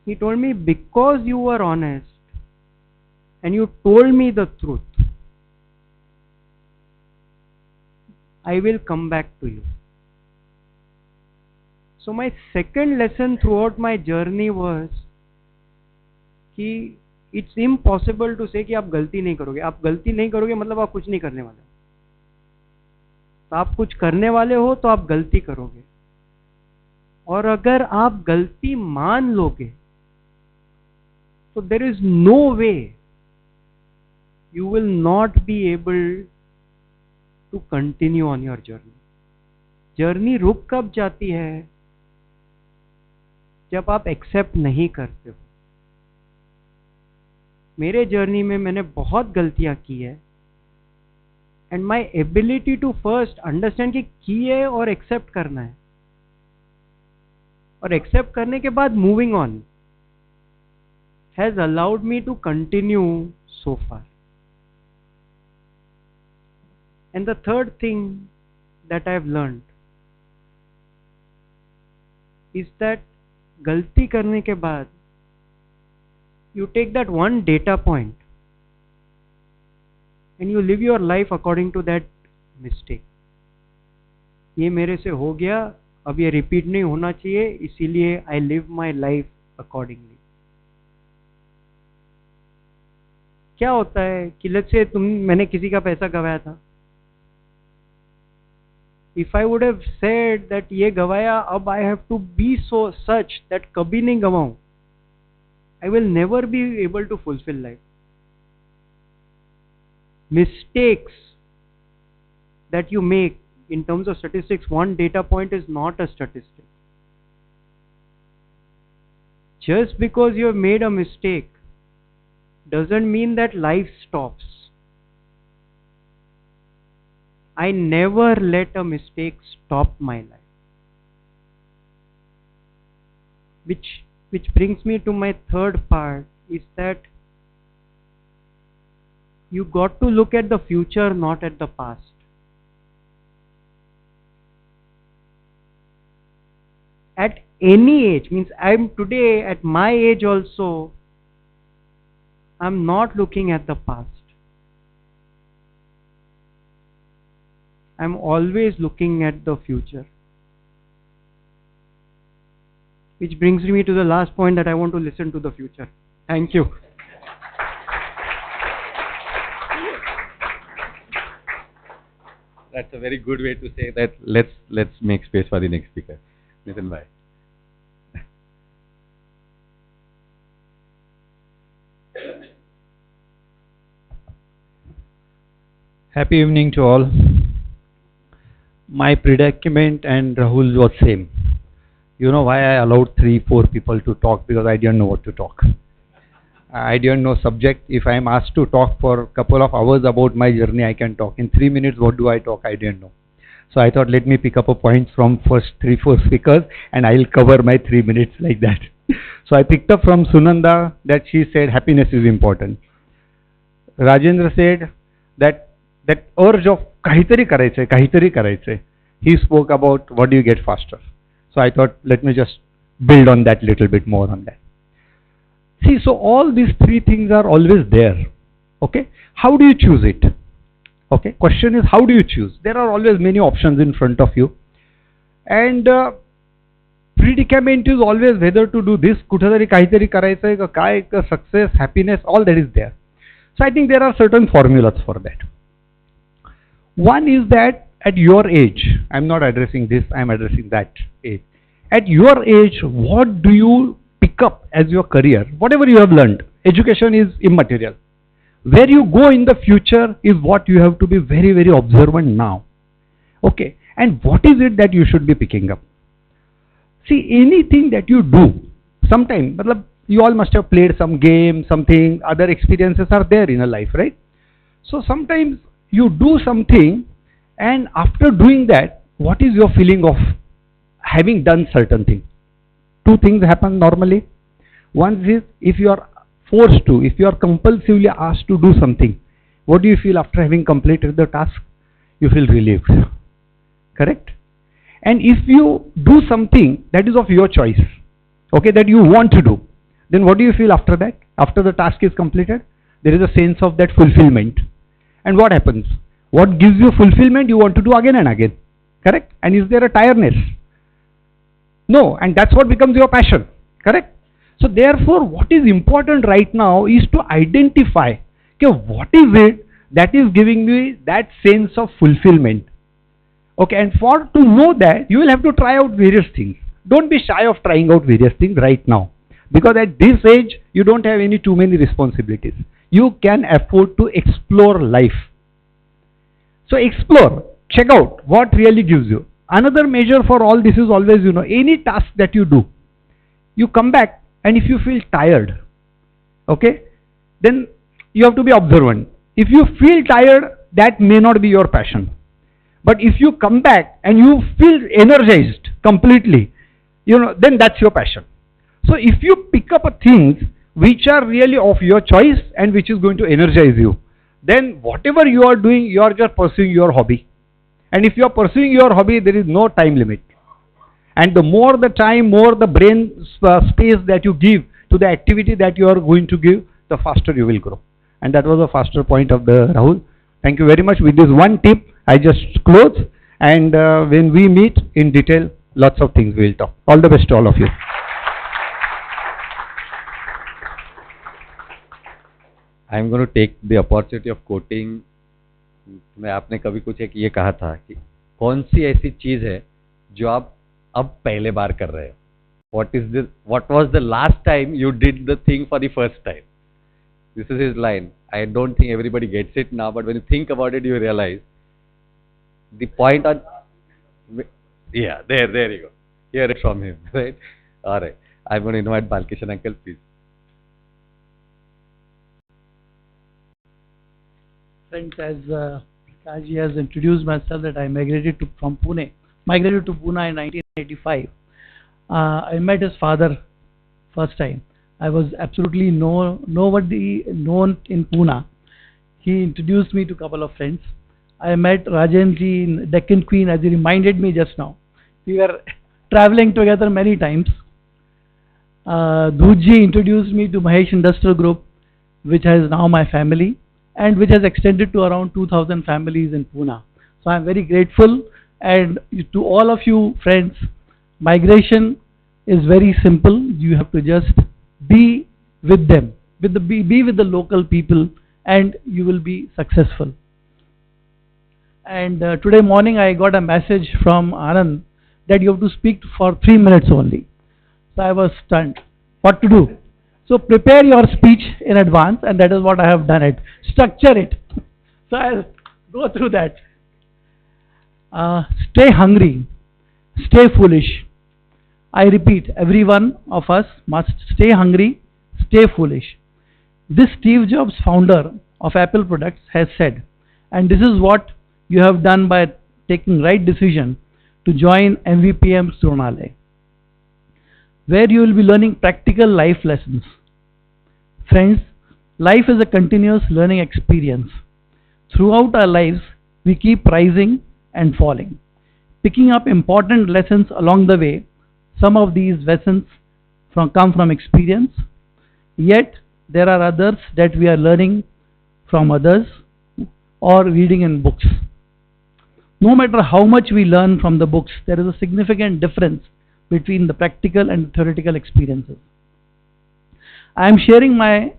He told me, because you were honest and you told me the truth, I will come back to you. So my second lesson throughout my journey was कि it's impossible to say कि आप गलती नहीं करोगे. आप गलती नहीं करोगे मतलब आप कुछ नहीं करने वाले हो. तो आप कुछ करने वाले हो तो आप गलती करोगे. और अगर आप गलती मान लोगे तो there is no way you will not be able to continue on your journey. Journey रुक कब जाती है? जब आप एक्सेप्ट नहीं करते हो. मेरे जर्नी में मैंने बहुत गलतियां की है and my ability to first understand की है और एक्सेप्ट करना है और एक्सेप्ट करने के बाद moving on has allowed me to continue so far. And the third thing that I have learned is that गलती करने के बाद you take that one data point and you live your life according to that mistake. ये मेरे से हो गया, अब ये रिपीट नहीं होना चाहिए, इसीलिए I live my life accordingly. क्या होता है कि लेट्स से मैंने किसी का पैसा गवाया था. If I would have said that ये गवाया, अब I have to be so such that कभी नहीं गवाऊं, I will never be able to fulfill life. Mistakes that you make in terms of statistics, one data point is not a statistic. Just because you have made a mistake doesn't mean that life stops. I never let a mistake stop my life. Which brings me to my third part, is that you got to look at the future, not at the past. At any age, means I'm today at my age also, I'm not looking at the past. I'm always looking at the future. Which brings me to the last point, that I want to listen to the future. Thank you. That's a very good way to say that. Let's make space for the next speaker. Nitin bhai. Happy evening to all. My predicament and Rahul was same. You know why I allowed 3-4 people to talk? Because I didn't know what to talk. I didn't know subject. If I am asked to talk for a couple of hours about my journey, I can talk. In 3 minutes, what do I talk? I didn't know. So I thought, let me pick up a point from first 3-4 speakers and I'll cover my 3 minutes like that. So I picked up from Sunanda that she said happiness is important. Rajendra said that urge of kahitari karayche. He spoke about what do you get faster. So I thought, let me just build on that little bit more on that. See, so all these 3 things are always there. Okay, how do you choose it? Okay, question is, how do you choose? There are always many options in front of you, and predicament is always whether to do this, kuthatari kahitari karaycha ka kai, success, happiness, all that is there. So I think there are certain formulas for that. One is that at your age, I'm not addressing this, I'm addressing that age. At your age, what do you pick up as your career? Whatever you have learned, education is immaterial. Where you go in the future is what you have to be very, very observant now. Okay, and what is it that you should be picking up? See, anything that you do, sometime, you all must have played some game, something, other experiences are there in a life, right? So sometimes you do something, and after doing that, what is your feeling of having done certain thing? 2 things happen normally. One is, if you are forced to, if you are compulsively asked to do something, what do you feel after having completed the task? You feel relieved, correct? And if you do something that is of your choice, okay, that you want to do, then what do you feel after that? After the task is completed, there is a sense of that fulfillment. And what happens? What gives you fulfillment? You want to do again and again, correct? And is there a tiredness? No, and that's what becomes your passion, correct? So therefore, what is important right now is to identify, okay, what is it that is giving me that sense of fulfillment. Okay, and to know that, you will have to try out various things. Don't be shy of trying out various things right now, because at this age, you don't have too many responsibilities. You can afford to explore life. So explore, check out what really gives you. Another measure for all this is always, any task that you do, you come back, and if you feel tired, okay, then you have to be observant. If you feel tired, that may not be your passion. But if you come back and you feel energized completely, then that's your passion. So if you pick up things which are really of your choice and which is going to energize you, then whatever you are doing, you are just pursuing your hobby. And if you are pursuing your hobby, there is no time limit. And the more the time, more the brain space that you give to the activity that you are going to give, the faster you will grow. And that was the faster point of the Rahul. Thank you very much. With this one tip, I just close. And when we meet in detail, lots of things we will talk. All the best to all of you. I'm going to take the opportunity of quoting. मैं आपने कभी कुछ एक ये कहा था कि कौन सी ऐसी चीज है जो आप अब पहले बार कर रहे हो? What was the last time you did the thing for the first time? This is his line. I don't think everybody gets it now, but when you think about it, you realize the point on. Yeah, there you go. Hear it from him, right? All right. I'm going to invite Balkishan uncle, please. Friends, as Prakash has introduced myself, that I migrated to Pune in 1985. I met his father first time. I was absolutely nobody known in Pune. He introduced me to a couple of friends. I met Rajenji in Deccan Queen, as he reminded me just now. We were traveling together many times. Dhutji introduced me to Mahesh Industrial Group, which has now my family, and which has extended to around 2,000 families in Pune. So I am very grateful, and to all of you friends, migration is very simple. You have to just be with them, be with the local people, and you will be successful. And today morning I got a message from Anand that you have to speak for 3 minutes only. So I was stunned. What to do? So prepare your speech in advance, and that is what I have done it. Structure it. So I'll go through that. Stay hungry. Stay foolish. I repeat, every one of us must stay hungry, stay foolish. This Steve Jobs, founder of Apple products, has said, and this is what you have done by taking right decision to join MVPM's Dronalaya, where you will be learning practical life lessons. Friends, life is a continuous learning experience. Throughout our lives, we keep rising and falling, picking up important lessons along the way. Some of these lessons come from experience, yet there are others that we are learning from others or reading in books. No matter how much we learn from the books, there is a significant difference between the practical and theoretical experiences. I am sharing my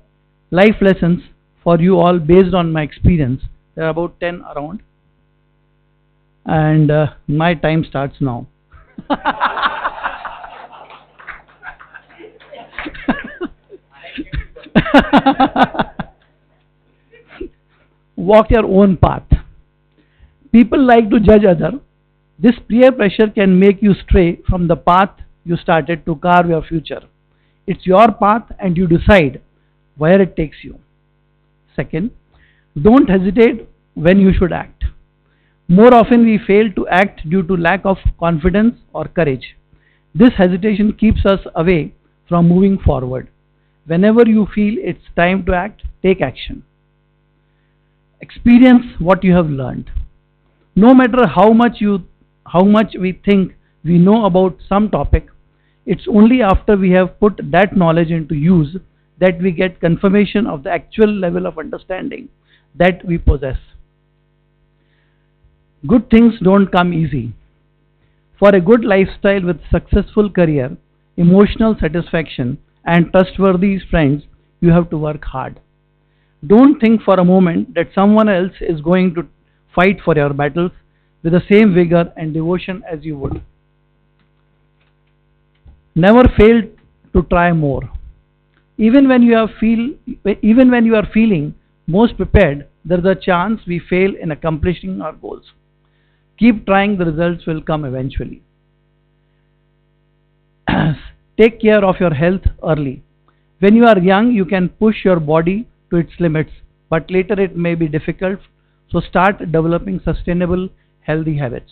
life lessons for you all based on my experience. There are about 10 around, and my time starts now. Walk your own path. People like to judge others. This peer pressure can make you stray from the path you started to carve your future. It's your path and you decide where it takes you. Second, don't hesitate when you should act. More often we fail to act due to lack of confidence or courage. This hesitation keeps us away from moving forward. Whenever you feel it's time to act, take action. Experience what you have learned. No matter how much we think we know about some topic, it's only after we have put that knowledge into use that we get confirmation of the actual level of understanding that we possess. Good things don't come easy. For a good lifestyle with successful career, emotional satisfaction, and trustworthy friends, you have to work hard. Don't think for a moment that someone else is going to fight for your battles with the same vigor and devotion as you would. Never fail to try more. Even when you are feeling most prepared, there is a chance we fail in accomplishing our goals. Keep trying, the results will come eventually. Take care of your health early. When you are young, you can push your body to its limits, but later it may be difficult, so start developing sustainable, healthy habits.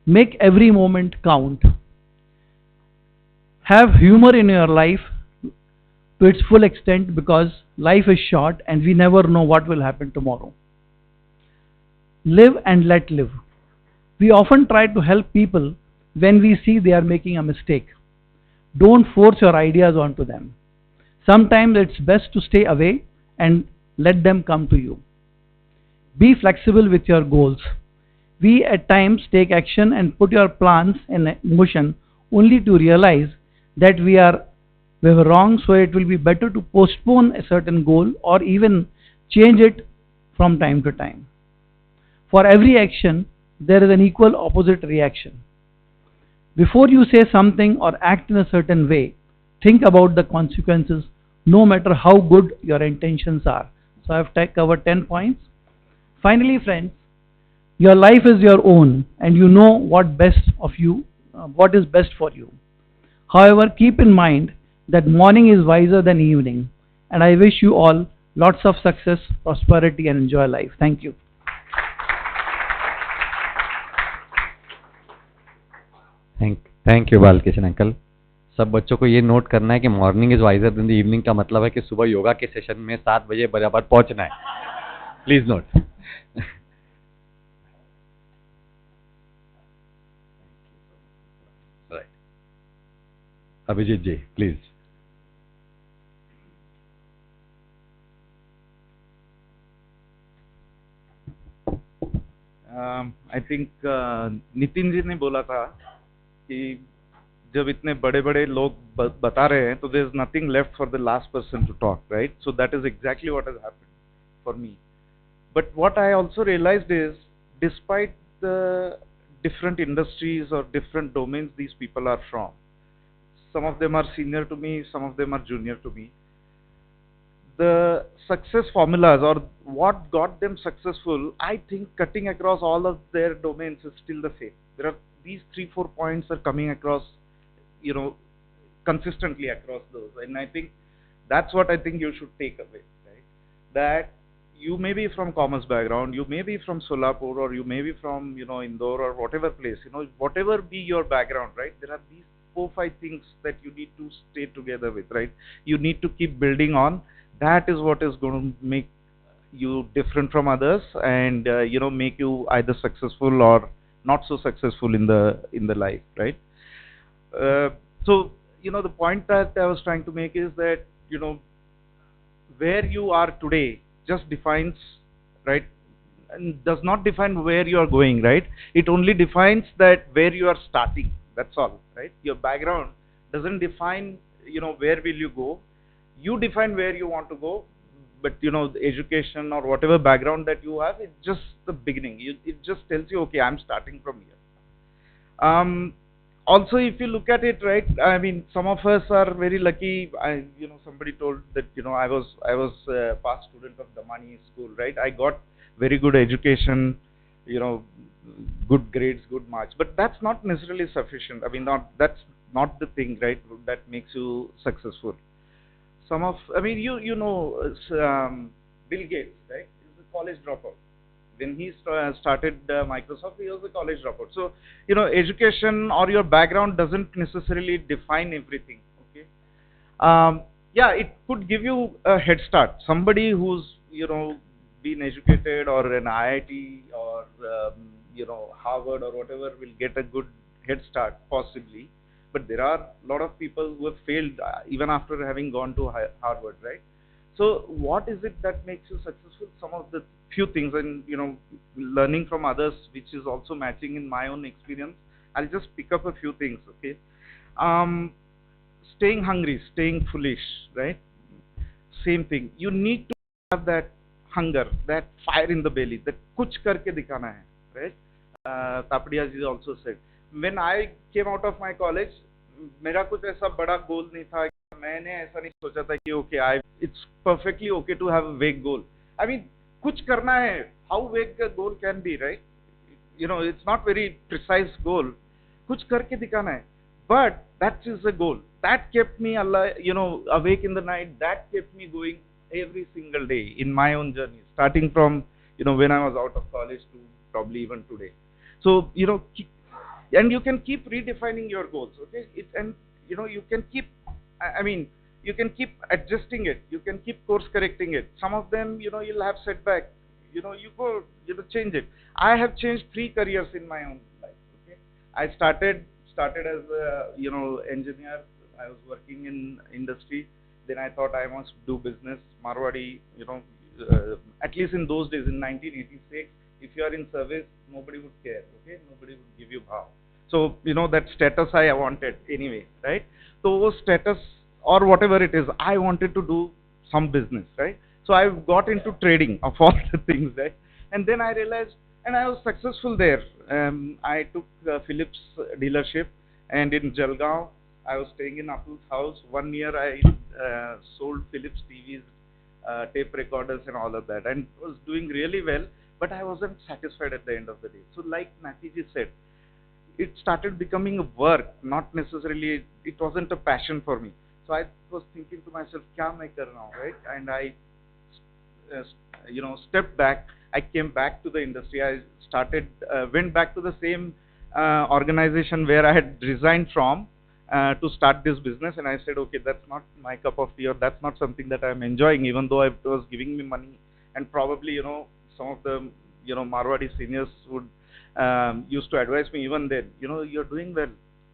Make every moment count. Have humor in your life to its full extent, because life is short and we never know what will happen tomorrow. Live and let live. We often try to help people when we see they are making a mistake. Don't force your ideas onto them. Sometimes it's best to stay away and let them come to you. Be flexible with your goals. We at times take action and put your plans in motion only to realize that we were wrong, so it will be better to postpone a certain goal or even change it from time to time. For every action, there is an equal opposite reaction. Before you say something or act in a certain way, think about the consequences, no matter how good your intentions are. So I have covered 10 points. Finally, friends, your life is your own and you know what is best for you. However, keep in mind that morning is wiser than evening, and I wish you all lots of success, prosperity, and enjoy life. Thank you. Thank you Balkrishna uncle. सब बच्चों को ये note करना है कि morning is visor then the evening का मतलब है कि सुबह योगा के सेशन में 7 बजे बराबर पहुंचना है. Please note. Right. Abhijit ji please. I think Nitin ji ने बोला था कि जब इतने बड़े बड़े लोग बता रहे हैं तो there is nothing left for the last person to talk, right? So that is exactly what has happened for me. But what I also realized is despite the different industries or different domains these people are from, some of them are senior to me, some of them are junior to me, the success formulas or what got them successful, I think cutting across all of their domains is still the same. There are these 3-4 points are coming across, consistently across those, and I think that's what I think you should take away, right? That you may be from commerce background, you may be from Solapur, or you may be from, Indore or whatever place, whatever be your background, right? There are these 4-5 things that you need to stay together with, right? You need to keep building on. That is what is going to make you different from others, and make you either successful or not so successful in the life, right? So the point that I was trying to make is that where you are today just defines, right, and does not define where you are going, right? It only defines that where you are starting. That's all, right? Your background doesn't define where will you go. You define where you want to go, but the education or whatever background that you have, it's just the beginning. It just tells you, okay, I'm starting from here. Also, if you look at it, right, I mean, some of us are very lucky. Somebody told that I was a past student of Damani school, right? I got very good education, good grades, good marks, but that's not necessarily sufficient. I mean, that's not the thing, right, that makes you successful. Bill Gates, right? He's a college dropout. When he started Microsoft, he was a college dropout. So, education or your background doesn't necessarily define everything. Okay. Yeah, it could give you a head start. Somebody who's been educated or an IIT or Harvard or whatever will get a good head start possibly. But there are a lot of people who have failed even after having gone to Harvard, right? So what is it that makes you successful? Some of the few things, and learning from others, which is also matching in my own experience. I'll just pick up a few things, okay? Staying hungry, staying foolish, right? Same thing. You need to have that hunger, that fire in the belly, that kuch karke dikhana hai, right? Tapadia ji also said. When I came out of my college, मेरा कुछ ऐसा बड़ा गोल नहीं था. मैंने ऐसा नहीं सोचा था कि okay, it's perfectly okay to have a vague goal. I mean, कुछ करना है. How vague a goal can be, right? It's not very precise goal. कुछ करके दिखाना है. But that is a goal. That kept me, awake in the night. That kept me going every single day in my own journey, starting from, when I was out of college to probably even today. So, and you can keep redefining your goals, okay? You can keep, you can keep adjusting it. You can keep course correcting it. Some of them, you'll have setback. You go, change it. I have changed 3 careers in my own life, okay? I started as a, engineer. I was working in industry. Then I thought I must do business. Marwadi, at least in those days, in 1986, if you are in service, nobody would care, okay? Nobody would give you bhav. So, that status I wanted anyway, right? So, status or whatever it is, I wanted to do some business, right? So, I got into trading of all the things, right? And then I realized, and I was successful there. I took Philips dealership, and in Jalgaon, I was staying in Apul's house. 1 year I sold Philips TVs, tape recorders and all of that, and was doing really well, but I wasn't satisfied at the end of the day. So like Natiji said, it started becoming a work, not necessarily, it wasn't a passion for me. So I was thinking to myself, kya main kar raha hu, right? And I, stepped back. I came back to the industry. I went back to the same organization where I had resigned from to start this business. And I said, okay, that's not my cup of tea, or that's not something that I'm enjoying, even though it was giving me money. And probably, some of the, Marwadi seniors would used to advise me even then, you're doing well,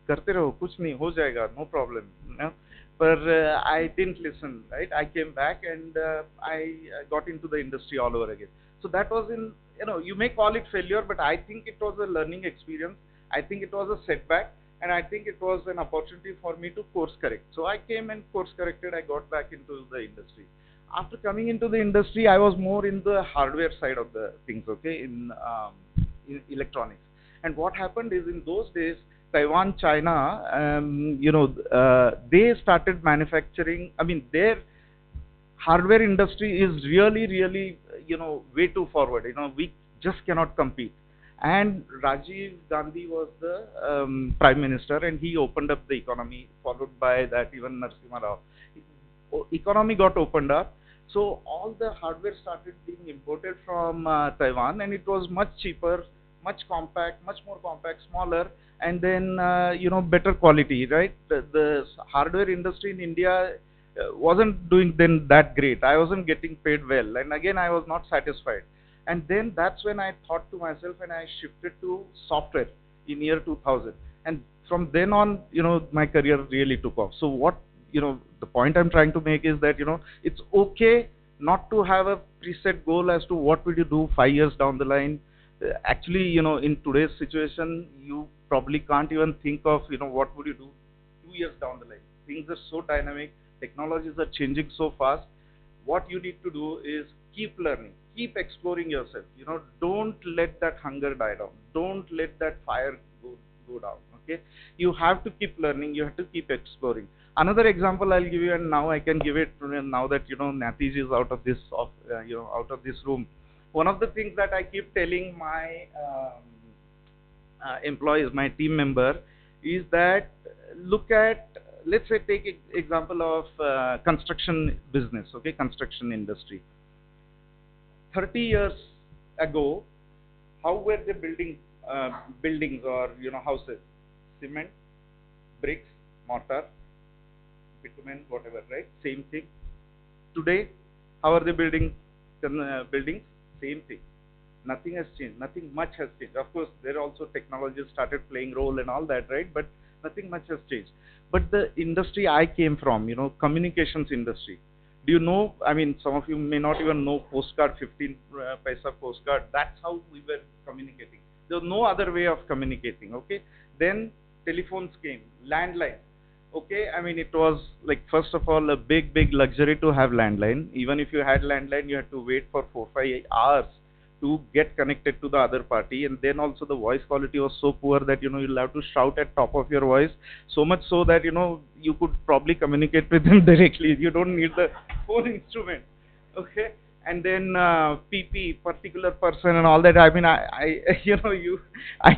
karte raho, kuch nahi, ho jayega, no problem. But I didn't listen, right? I came back and I got into the industry all over again. So that was you may call it failure, but I think it was a learning experience. I think it was a setback, and I think it was an opportunity for me to course correct. So I came and course corrected. I got back into the industry. After coming into the industry, I was more in the hardware side of the things, okay, in electronics. And what happened is, in those days, Taiwan, China, they started manufacturing. I mean, their hardware industry is really, really, way too forward. We just cannot compete. And Rajiv Gandhi was the Prime Minister, and he opened up the economy, followed by that even Narasimha Rao. Economy got opened up. So all the hardware started being imported from Taiwan, and it was much cheaper, much compact, much more compact, smaller, and then better quality, right? The hardware industry in India wasn't doing then that great. I wasn't getting paid well, and again I was not satisfied. And then that's when I thought to myself, and I shifted to software in year 2000. And from then on, my career really took off. So what, the point I'm trying to make is that, it's okay not to have a preset goal as to what will you do 5 years down the line. Actually, in today's situation, you probably can't even think of, what would you do 2 years down the line. Things are so dynamic, technologies are changing so fast. What you need to do is keep learning, keep exploring yourself. Don't let that hunger die down. Don't let that fire go down. Okay, you have to keep learning. You have to keep exploring. Another example I'll give you, and now I can give it now that Natij is out of this out of this room. One of the things that I keep telling my employees, my team member, is that look at, let's say, take example of construction business, okay, construction industry. 30 years ago, how were they building buildings or houses? Cement, bricks, mortar, bitumen, whatever, right? Same thing. Today, how are they building buildings? Same thing. Nothing has changed. Nothing much has changed. Of course, there also technologies started playing role and all that, right? But nothing much has changed. But the industry I came from, communications industry. Do you know, I mean, some of you may not even know postcard, 15 paisa postcard. That's how we were communicating. There was no other way of communicating, okay? Then telephones came, landline. Okay, I mean, it was like, first of all, a big luxury to have landline. Even if you had landline, you had to wait for 4-5 hours to get connected to the other party. And then also the voice quality was so poor that, you'll have to shout at top of your voice. So much so that, you could probably communicate with them directly. You don't need the phone instrument. Okay. And then PP, particular person and all that. I mean, I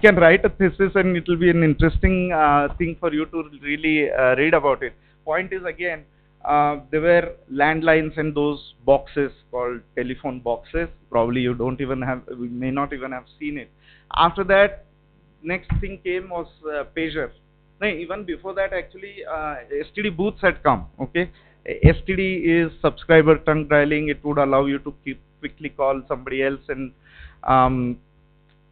can write a thesis and it will be an interesting thing for you to really read about it. Point is, again, there were landlines and those boxes called telephone boxes. Probably you don't even have, we may not even have seen it. After that, next thing came was pager. No, even before that, actually, STD booths had come. Okay. STD is subscriber tongue dialing. It would allow you to quickly call somebody else and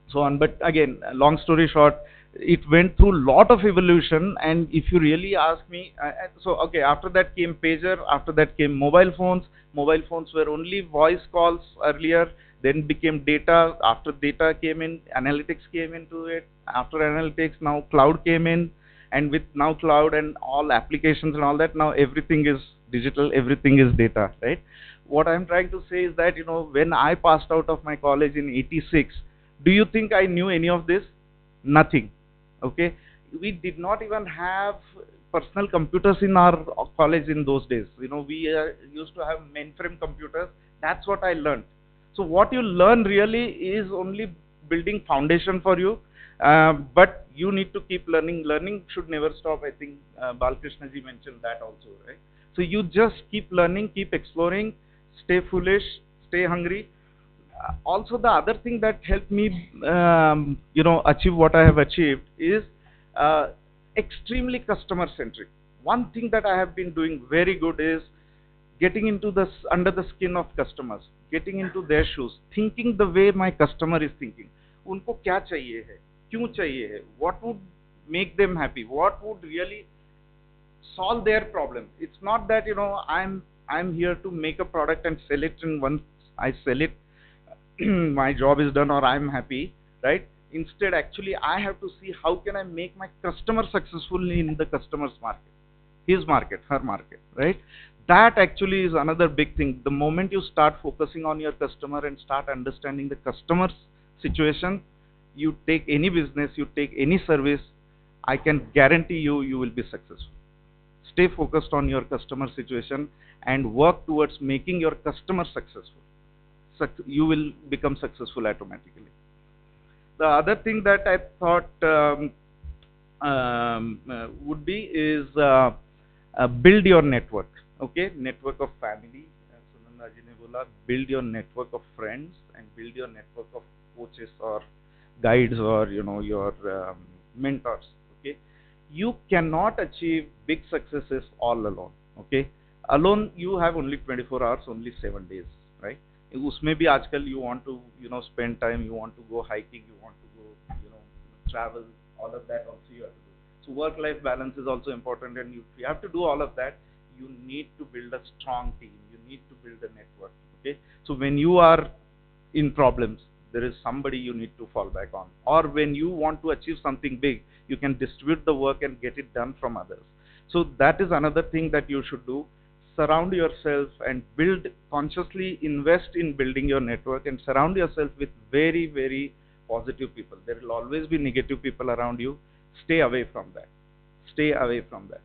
so on. But again, long story short, it went through a lot of evolution. And if you really ask me, so okay, after that came pager. After that came mobile phones. Mobile phones were only voice calls earlier. Then became data. After data came in, analytics came into it. After analytics, now cloud came in. And with now cloud and all applications and all that, now everything is digital, everything is data, right? What I'm trying to say is that, when I passed out of my college in '86, do you think I knew any of this? Nothing, okay? We did not even have personal computers in our college in those days. We used to have mainframe computers. That's what I learned. So what you learn really is only building foundation for you. But you need to keep learning. Learning should never stop. I think Balkrishna ji mentioned that also, right? So you just keep learning, keep exploring, stay foolish, stay hungry. Also, the other thing that helped me, achieve what I have achieved is extremely customer centric. One thing that I have been doing very good is getting into under the skin of customers, getting into their shoes, thinking the way my customer is thinking. उनको क्या चाहिए है, क्यों चाहिए है, what would make them happy, what would really solve their problem. It's not that I'm here to make a product and sell it, and once I sell it, my job is done or I'm happy, right? Instead, actually, I have to see how can I make my customer successful in the customer's market, his market, her market, right? That actually is another big thing. The moment you start focusing on your customer and start understanding the customer's situation, you take any business, you take any service, I can guarantee you, you will be successful. Stay focused on your customer situation and work towards making your customer successful. You will become successful automatically. The other thing that I thought would be is build your network. Okay, network of family. Prasanna ji ne bola, build your network of friends and build your network of coaches or guides or your mentors. Okay, you cannot achieve big successes all alone. Okay, alone you have only 24 hours, only 7 days, right? उसमें भी आजकल you want to spend time, you want to go hiking, you want to go travel, all of that also you have to do. So work life balance is also important, and if you have to do all of that, you need to build a strong team, you need to build a network. Okay, so when you are in problems, there is somebody you need to fall back on, or when you want to achieve something big, you can distribute the work and get it done from others. So that is another thing that you should do. Surround yourself and build, consciously invest in building your network, and surround yourself with very, very positive people. There will always be negative people around you. Stay away from that. Stay away from that.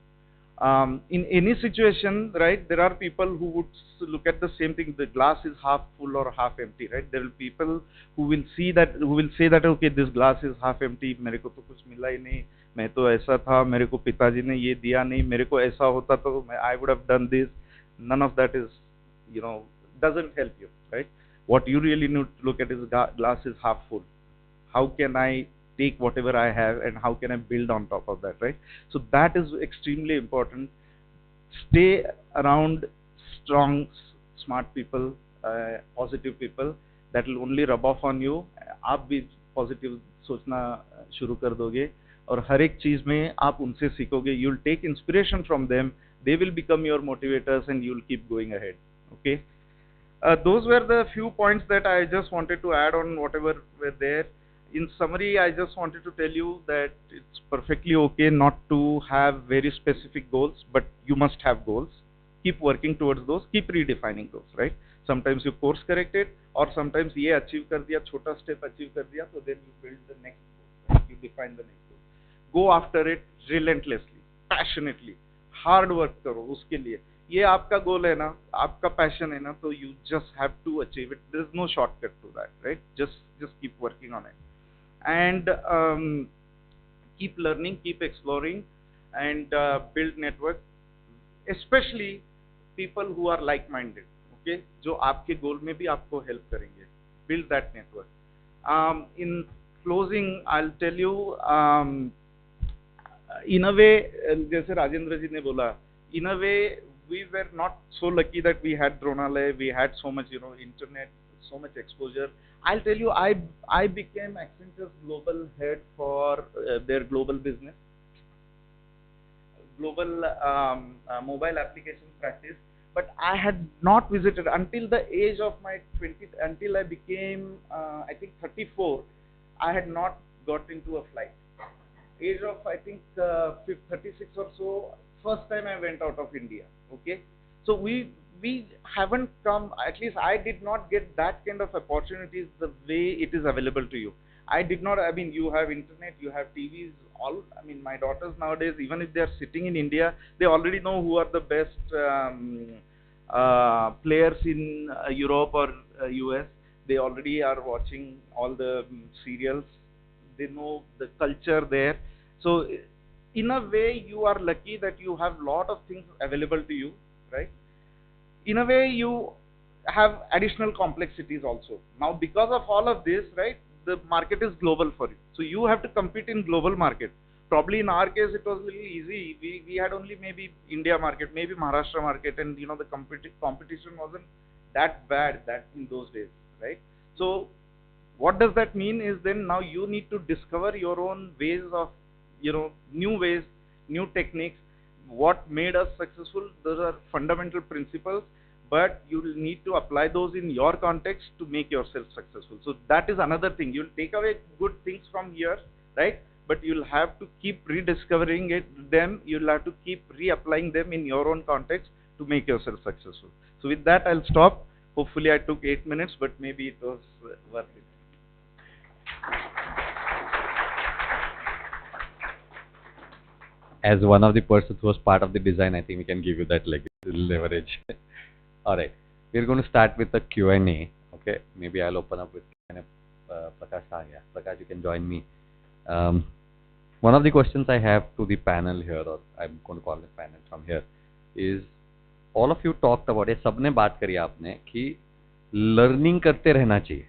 In any situation, right, there are people who would look at the same thing, the glass is half full or half empty, right? There will be people who will say that, okay, this glass is half empty, मेरे को तो कुछ मिला ही नहीं, मैं तो ऐसा था, मेरे को पिताजी ने ये दिया नहीं, मेरे को ऐसा होता तो I would have done this. None of that is, doesn't help you, right? What you really need to look at is glass is half full. How can I take whatever I have and how can I build on top of that, right? So that is extremely important. Stay around strong, smart people, positive people. That will only rub off on you. आप भी positive सोचना शुरू कर दोगे, और हर एक चीज में आप उनसे सीखोगे. You'll take inspiration from them. They will become your motivators, and you'll keep going ahead. Okay. Those were the few points that I just wanted to add on whatever were there. In summary, I just wanted to tell you that it's perfectly okay not to have very specific goals, but you must have goals. Keep working towards those, keep redefining those, right? Sometimes you course correct it, or sometimes ये achieve कर दिया, छोटा step achieve कर दिया, so then you build the next goal, right? You define the next goal. Go after it relentlessly, passionately, hard work करो उसके लिए. ये आपका goal है ना, आपका passion है ना, so you just have to achieve it. There is no shortcut to that, right? Just keep working on it. And keep learning, keep exploring, and build network, especially people who are like-minded, okay, जो आपके goal में भी आपको help करेंगे. Build that network. In closing, I'll tell you, in a way, जैसे राजेंद्र जी ने बोला, in a way, we were not so lucky that we had Dronalaya, we had so much, internet, so much exposure. I'll tell you, I became Accenture's global head for their global business, global mobile application practice. But I had not visited until the age of my 20s, until I became, I think 34, I had not got into a flight. Age of, I think, 36 or so, first time I went out of India, okay? So we haven't come, at least I did not get that kind of opportunities the way it is available to you. I did not, I mean, you have internet, you have TVs, all, I mean, my daughters nowadays, even if they are sitting in India, they already know who are the best players in Europe or US. They already are watching all the serials. They know the culture there. So in a way, you are lucky that you have lot of things available to you, right? In a way, you have additional complexities also. Now, because of all of this, right, the market is global for you. So you have to compete in global market. Probably in our case, it was a little easy. We had only maybe India market, maybe Maharashtra market, and the competition wasn't that bad that in those days, right? So what does that mean is then now you need to discover your own ways of, new ways, new techniques. What made us successful, those are fundamental principles, but you will need to apply those in your context to make yourself successful. So that is another thing. You'll take away good things from here, right? But you'll have to keep rediscovering them. You'll have to keep reapplying them in your own context to make yourself successful. So with that, I'll stop. Hopefully I took 8 minutes, but maybe it was worth it. As one of the persons who was part of the design, I think we can give you that leverage. All right, we're going to start with the Q&A. Okay, maybe I'll open up with Prakash. Yeah, Prakash, you can join me. One of the questions I have to the panel here, or I'm going to call it panel from here, is all of you talked about, ये सबने बात करी आपने कि learning करते रहना चाहिए.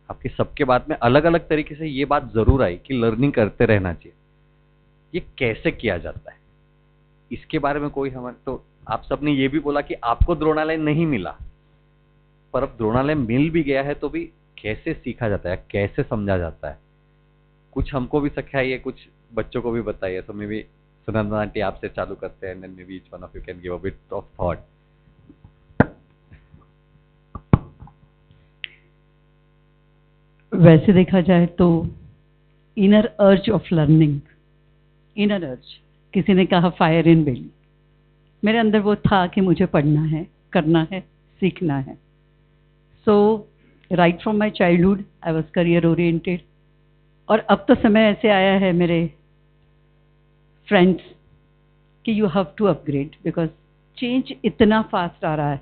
आपकी सबके बात में अलग अलग तरीके से ये बात जरूर आई कि लर्निंग करते रहना चाहिए. ये कैसे किया जाता है, इसके बारे में कोई हमारे, तो आप सबने ये भी बोला कि आपको द्रोणालय नहीं मिला, पर अब द्रोणालय मिल भी गया है तो भी कैसे सीखा जाता है, कैसे समझा जाता है, कुछ हमको भी सिखाइए, कुछ बच्चों को भी बताइए. तो मे बी सुनंदा आंटी आपसे चालू करते हैं, and may be each one of you can give a bit of thought. वैसे देखा जाए तो इनर अर्ज ऑफ लर्निंग, इनर अर्ज, किसी ने कहा फायर इन बेली, मेरे अंदर वो था कि मुझे पढ़ना है, करना है, सीखना है. So right from my childhood I was career oriented. और अब तो समय ऐसे आया है मेरे फ्रेंड्स कि you have to upgrade, because change इतना फास्ट आ रहा है,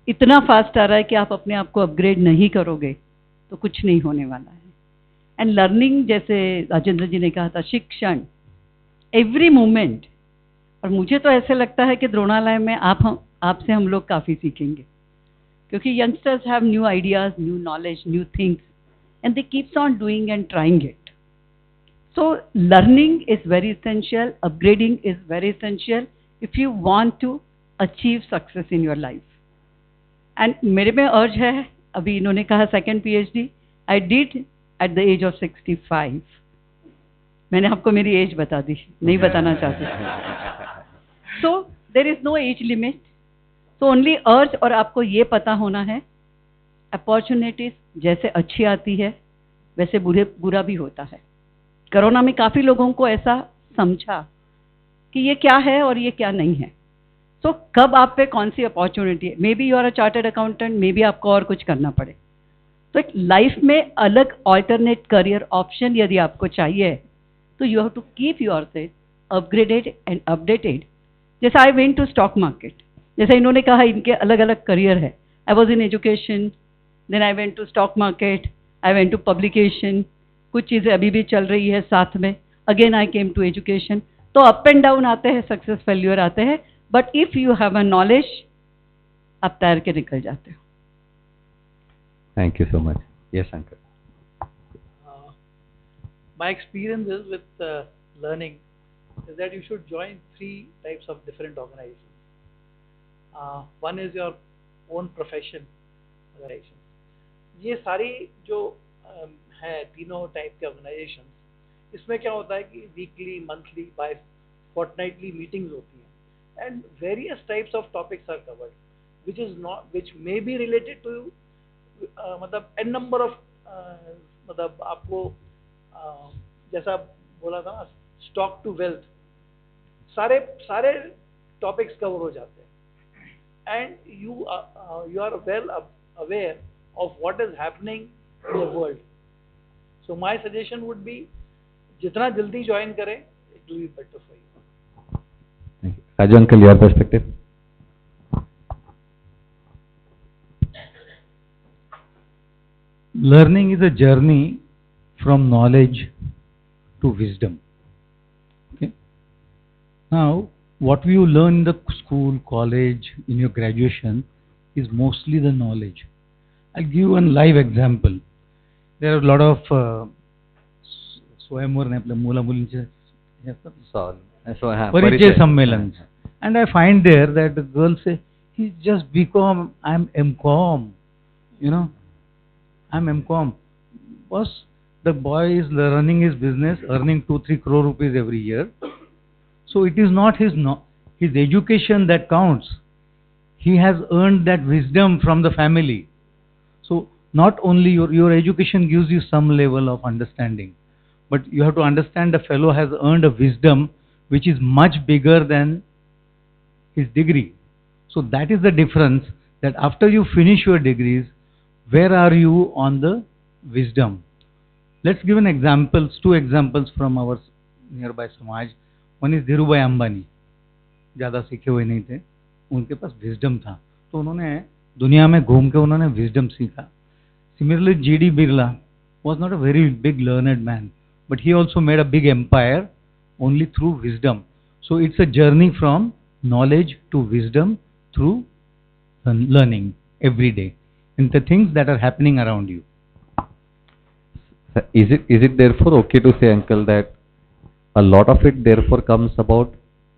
इतना फास्ट आ रहा है कि आप अपने आप को अपग्रेड नहीं करोगे तो कुछ नहीं होने वाला है. एंड लर्निंग, जैसे राजेंद्र जी ने कहा था, शिक्षण एवरी मोमेंट. और मुझे तो ऐसे लगता है कि द्रोणालय में आपसे हम लोग काफ़ी सीखेंगे, क्योंकि youngsters have new ideas, new knowledge, new things, and they keeps on doing and trying it. So learning is very essential, upgrading is very essential if you want to achieve success in your life. And मेरे में अर्ज है, अभी इन्होंने कहा second PhD I did at the age of 65. मैंने आपको मेरी एज बता दी, नहीं बताना चाहती. So there is no age limit, so only urge. और आपको ये पता होना है अपॉर्चुनिटीज जैसे अच्छी आती है वैसे बुरा भी होता है. कोरोना में काफ़ी लोगों को ऐसा समझा कि ये क्या है और ये क्या नहीं है. तो कब आप पे कौन सी अपॉर्चुनिटी है, maybe you are a chartered accountant, maybe आपको और कुछ करना पड़े. तो एक लाइफ में अलग ऑल्टरनेट करियर ऑप्शन यदि आपको चाहिए तो you have to keep yourself upgraded and updated. जैसे I went to stock market, जैसे इन्होंने कहा इनके अलग अलग करियर है. I was in education, then I went to stock market, I went to publication, कुछ चीज़ें अभी भी चल रही है साथ में. Again I came to education. तो अप एंड डाउन आते हैं, सक्सेस फेल्यूर आते हैं, but if you have a knowledge आप तैर के निकल जाते हो. Thank you so much. Yes uncle. My experience is with learning is that you should join 3 types of different organizations. One is your own profession organization. ये सारी जो है तीनों टाइप के ऑर्गेनाइजेशन, इसमें क्या होता है कि weekly, monthly, by fortnightly meetings होती हैं and various types of topics are covered which may be related to मतलब एन नंबर ऑफ मतलब आपको जैसा बोला था ना, स्टॉक टू वेल्थ, सारे टॉपिक्स कवर हो जाते हैं and you are well aware of what is happening in the world. So my suggestion would be जितना जल्दी ज्वाइन करें it will be better for you. Raju uncle, your perspective. Learning is a journey from knowledge to wisdom. Okay. Now, what you learn in the school, college, in your graduation is mostly the knowledge. I'll give you one live example. There are a lot of स्वयंवर ने आपल्या मुला मुलींचे परिचय सम्मेलन, and I find there that the girls say he's just BCom, I'm MCom, you know. I'm MCom. Boss, the boy is running his business, earning 2-3 crore rupees every year. So it is not his education that counts. He has earned that wisdom from the family. So not only your education gives you some level of understanding, but you have to understand the fellow has earned a wisdom which is much bigger than his degree. So that is the difference, that after you finish your degrees, where are you on the wisdom? Let's give an examples, 2 examples from our nearby Samaj. One is Dhirubhai Ambani. ज़्यादा सीखे हुए नहीं थे, उनके पास wisdom था, तो उन्होंने दुनिया में घूम के उन्होंने wisdom सीखा. Similarly, G.D. Birla was not a very big learned man, but he also made a big empire only through wisdom. So it's a journey from knowledge to wisdom through learning every day in the things that are happening around you. Is it therefore okay to say, uncle, that a lot of it therefore comes about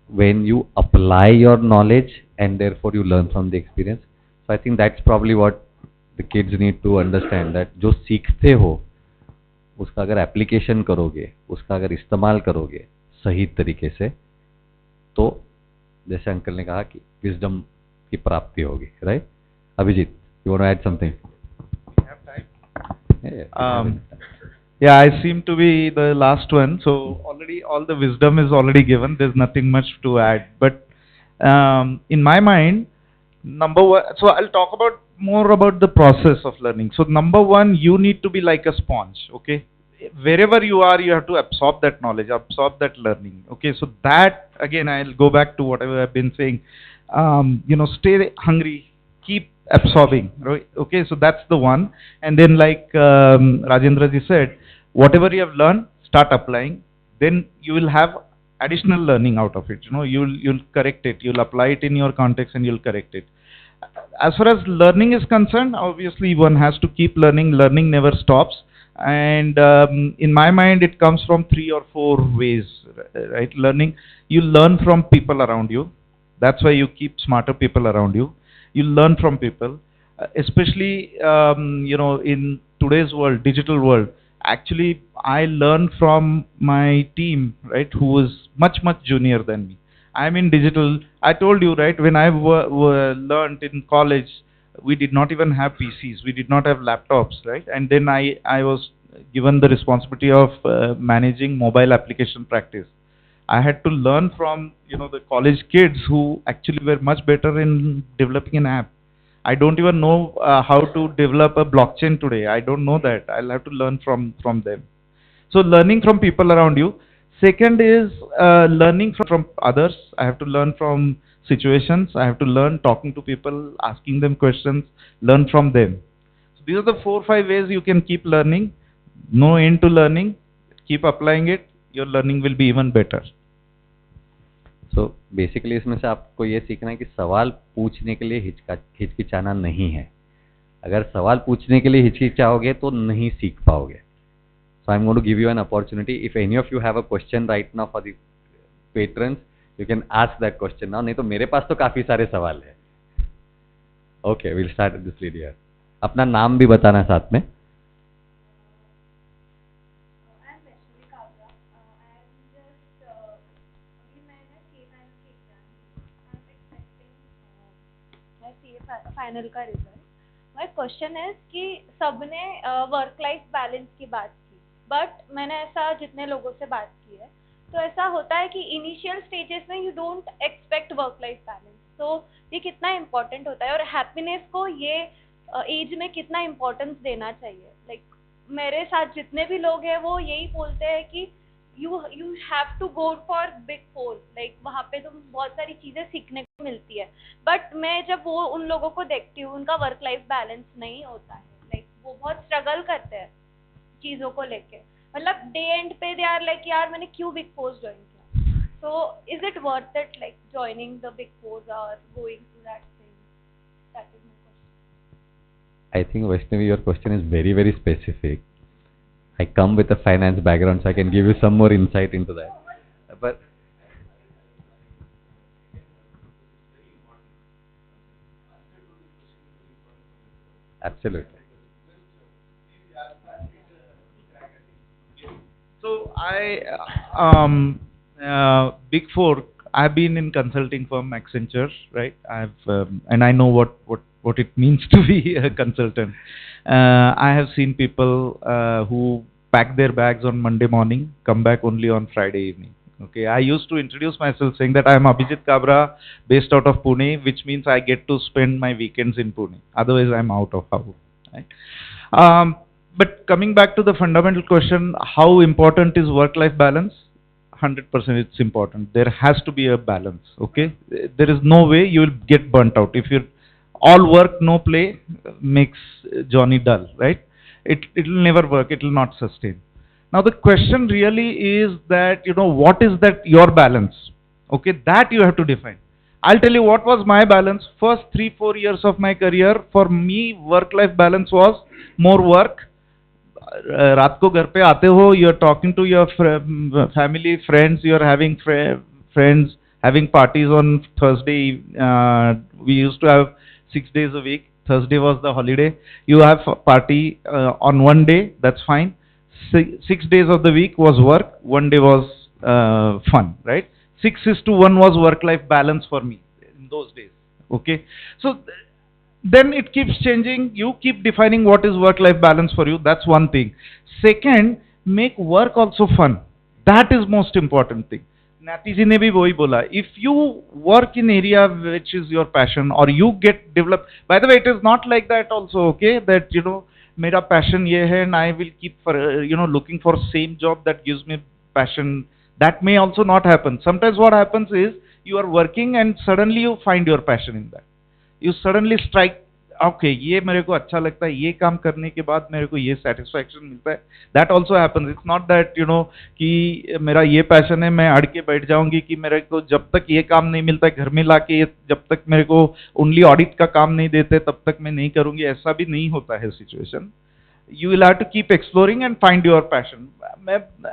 when you apply your knowledge and therefore you learn from the experience? So I think that's probably what the kids need to understand, that जो सीखते हो उसका अगर application करोगे, उसका अगर इस्तेमाल करोगे सही तरीके से, तो जैसे अंकल ने कहा कि विजडम की प्राप्ति होगी, right? Abhijit, you want to add something? We have time. Yeah, I seem to be the last one, so already all the wisdom is already given. There's nothing much to add. But in my mind, number one, so I'll talk about more about the process of learning. So number one, you need to be like a sponge, okay? Wherever you are, you have to absorb that knowledge, absorb that learning, okay? So that, again, I'll go back to whatever I've been saying. Stay hungry, keep absorbing, right? Okay, so that's the one. And then like Rajendra ji said, whatever you have learned, start applying. Then you will have additional learning out of it. You'll correct it. You'll apply it in your context and you'll correct it. As far as learning is concerned, obviously one has to keep learning. Learning never stops. And in my mind, it comes from 3 or 4 ways, right? Learning, you learn from people around you. That's why you keep smarter people around you. You learn from people, especially in today's world, digital world. Actually, I learn from my team, right, who is much junior than me. I'm in digital. I told you, right, when I learned in college, we did not even have PCs. We did not have laptops, right? And then I was given the responsibility of managing mobile application practice. I had to learn from, the college kids who actually were much better in developing an app. I don't even know how to develop a blockchain today. I don't know that. I'll have to learn from them. So learning from people around you. Second is learning from others. I have to learn from situations. I have to learn talking to people, asking them questions, learn from them. So these are the 4 or 5 ways you can keep learning. No end to learning. Keep applying it. Your learning will be even better. So basically इसमें से आपको ये सीखना है कि सवाल पूछने के लिए हिचकिचाना नहीं है. अगर सवाल पूछने के लिए हिचकिचाओगे तो नहीं सीख पाओगे. So I'm going to give you an opportunity. If any of you have a question right now for the patrons, you can ask that question now. नहीं तो मेरे पास तो काफी सारे सवाल हैं. Okay, we'll start with this lady here. अपना नाम भी बताना साथ में. फाइनल का रिजल्ट. माय क्वेश्चन इज कि सबने वर्क लाइफ बैलेंस की बात की, बट मैंने ऐसा जितने लोगों से बात की है तो ऐसा होता है कि इनिशियल स्टेजेस में you don't expect work life balance. तो ये कितना इम्पोर्टेंट होता है और हैप्पीनेस को ये एज में कितना इम्पोर्टेंस देना चाहिए. लाइक मेरे साथ जितने भी लोग हैं वो यही बोलते हैं कि you have to go for big 4. Like वहाँ पे तुम बहुत सारी चीज़ें सीखने को मिलती है. बट मैं जब वो उन लोगों को देखती हूँ उनका वर्क लाइफ बैलेंस नहीं होता है. लाइक वो बहुत स्ट्रगल करते हैं चीज़ों को लेके. मतलब डे एंड पे दे आर लाइक यार मैंने क्यों बिग 4 ज्वाइन किया. So is it worth it like joining the big 4 और going to that thing. That is my question. I think Vaishnavi, your question is very specific. I come with a finance background, so I can give you some more insight into that. But absolutely. So Big 4. I've been in consulting firm Accenture, right? And I know what it means to be a consultant. I have seen people who pack their bags on Monday morning, come back only on Friday evening. Okay, I used to introduce myself saying that I am Abhijit Kabra, based out of Pune, which means I get to spend my weekends in Pune. Otherwise, I'm out of house. Right? But coming back to the fundamental question, how important is work-life balance? 100% it's important. There has to be a balance. Okay, there is no way you will get burnt out if you're all work no play makes Johnny dull, right? It will never work. It will not sustain. Now the question really is that what is that your balance? Okay, that you have to define. I'll tell you what was my balance. First 3-4 years of my career, for me, work-life balance was more work. रात को घर पे आते हो, you are talking to your family, friends, you are having friends, having parties on Thursday. We used to have 6 days a week. Thursday was the holiday. You have a party on one day, that's fine. 6 days of the week was work, one day was fun, right? 6:1 was work-life balance for me in those days. Okay, so then it keeps changing. You keep defining what is work-life balance for you. That's one thing. Second, make work also fun. That is most important thing. Nati ji ne bhi wohi bola. If you work in area which is your passion, or you get developed. By the way, it is not like that also. Okay, that mera passion ye hai, and I will keep for looking for same job that gives me passion. That may also not happen. Sometimes what happens is you are working and suddenly you find your passion in that. You suddenly strike, okay, ये मेरे को अच्छा लगता है, ये काम करने के बाद मेरे को ये satisfaction मिलता है. That also happens. It's not that कि मेरा ये passion है, मैं अड़ के बैठ जाऊंगी कि मेरे को जब तक ये काम नहीं मिलता है घर में लाके, जब तक मेरे को only audit का काम नहीं देते तब तक मैं नहीं करूंगी. ऐसा भी नहीं होता है situation. You will have to keep exploring and find your passion.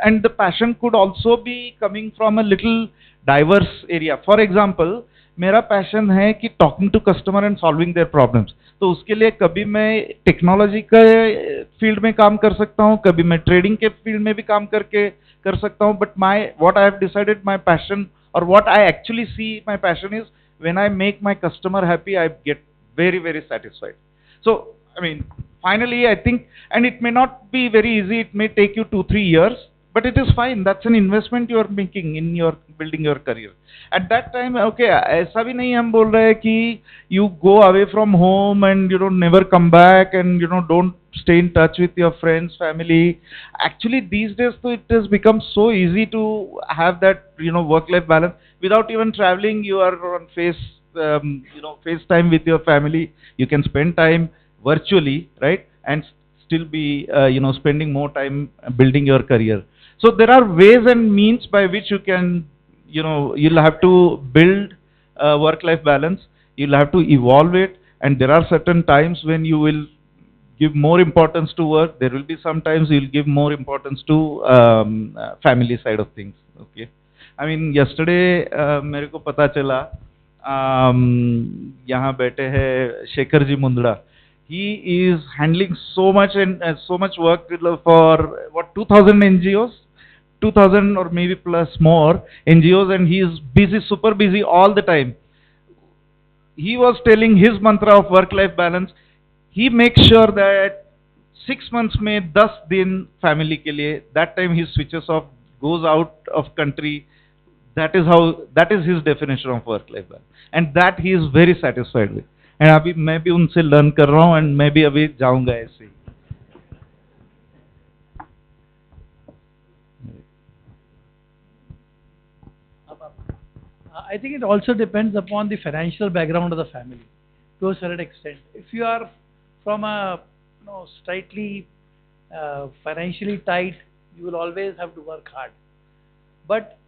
And the passion could also be coming from a little diverse area. For example, मेरा पैशन है कि talking to customer and solving their problems. तो उसके लिए कभी मैं technology के field में काम कर सकता हूँ, कभी मैं ट्रेडिंग के फील्ड में भी काम कर सकता हूँ. But what I have decided my passion, और what I actually see my passion is when I make my customer happy, I get very very satisfied. So I mean, finally, I think, and it may not be very easy, it may take you 2-3 years, but it is fine. That's an investment you are making in your building your career. At that time, okay, ऐसा भी नहीं हम बोल रहे हैं कि you go away from home and never come back and don't stay in touch with your friends, family. Actually, these days, so it has become so easy to have that work-life balance without even traveling. You are on FaceTime with your family. You can spend time virtually, right, and still be spending more time building your career. So there are ways and means by which you can you'll have to build work-life balance. You'll have to evolve it, and there are certain times when you will give more importance to work. There will be some times you'll give more importance to family side of things. Okay, I mean, yesterday मेरे को पता चला यहाँ बैठे हैं Shekhar ji Mundra. He is handling so much and so much work for what 2,000 NGOs, 2,000 or maybe plus more NGOs, and he is busy, super busy all the time. He was telling his mantra of work-life balance. He makes sure that 6 months में 10 दिन family के लिए. That time he switches off, goes out of country. That is his definition of work-life balance, and that he is very satisfied with. And अभी मैं भी उनसे learn कर रहा हूँ, and मैं भी अभी जाऊंगा ऐसे ही. I think it also depends upon the financial background of the family to a certain extent. If you are from a slightly financially tight, you will always have to work hard. But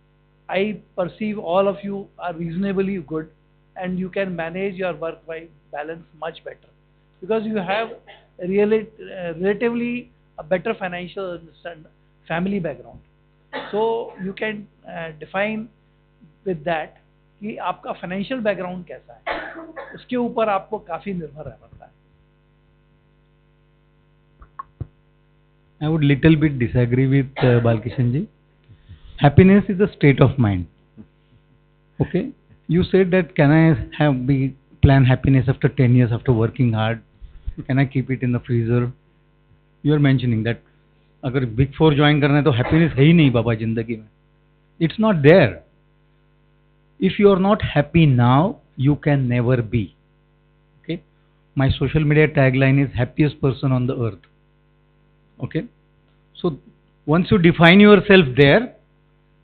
I perceive all of you are reasonably good, and you can manage your work-life balance much better because you have relatively a better financial family background. So you can define with that कि आपका financial background कैसा है, उसके ऊपर आपको काफी निर्भर रहना पड़ता है. I would little bit disagree with Balkishan ji. Happiness is a state of mind. Okay, you said that can I plan happiness after 10 years after working hard? Can I keep it in the freezer? You are mentioning that अगर Big Four join करना है तो happiness है ही नहीं बाबा जिंदगी में. It's not there. If you are not happy now, you can never be. Okay, my social media tagline is happiest person on the earth. Okay, so once you define yourself there,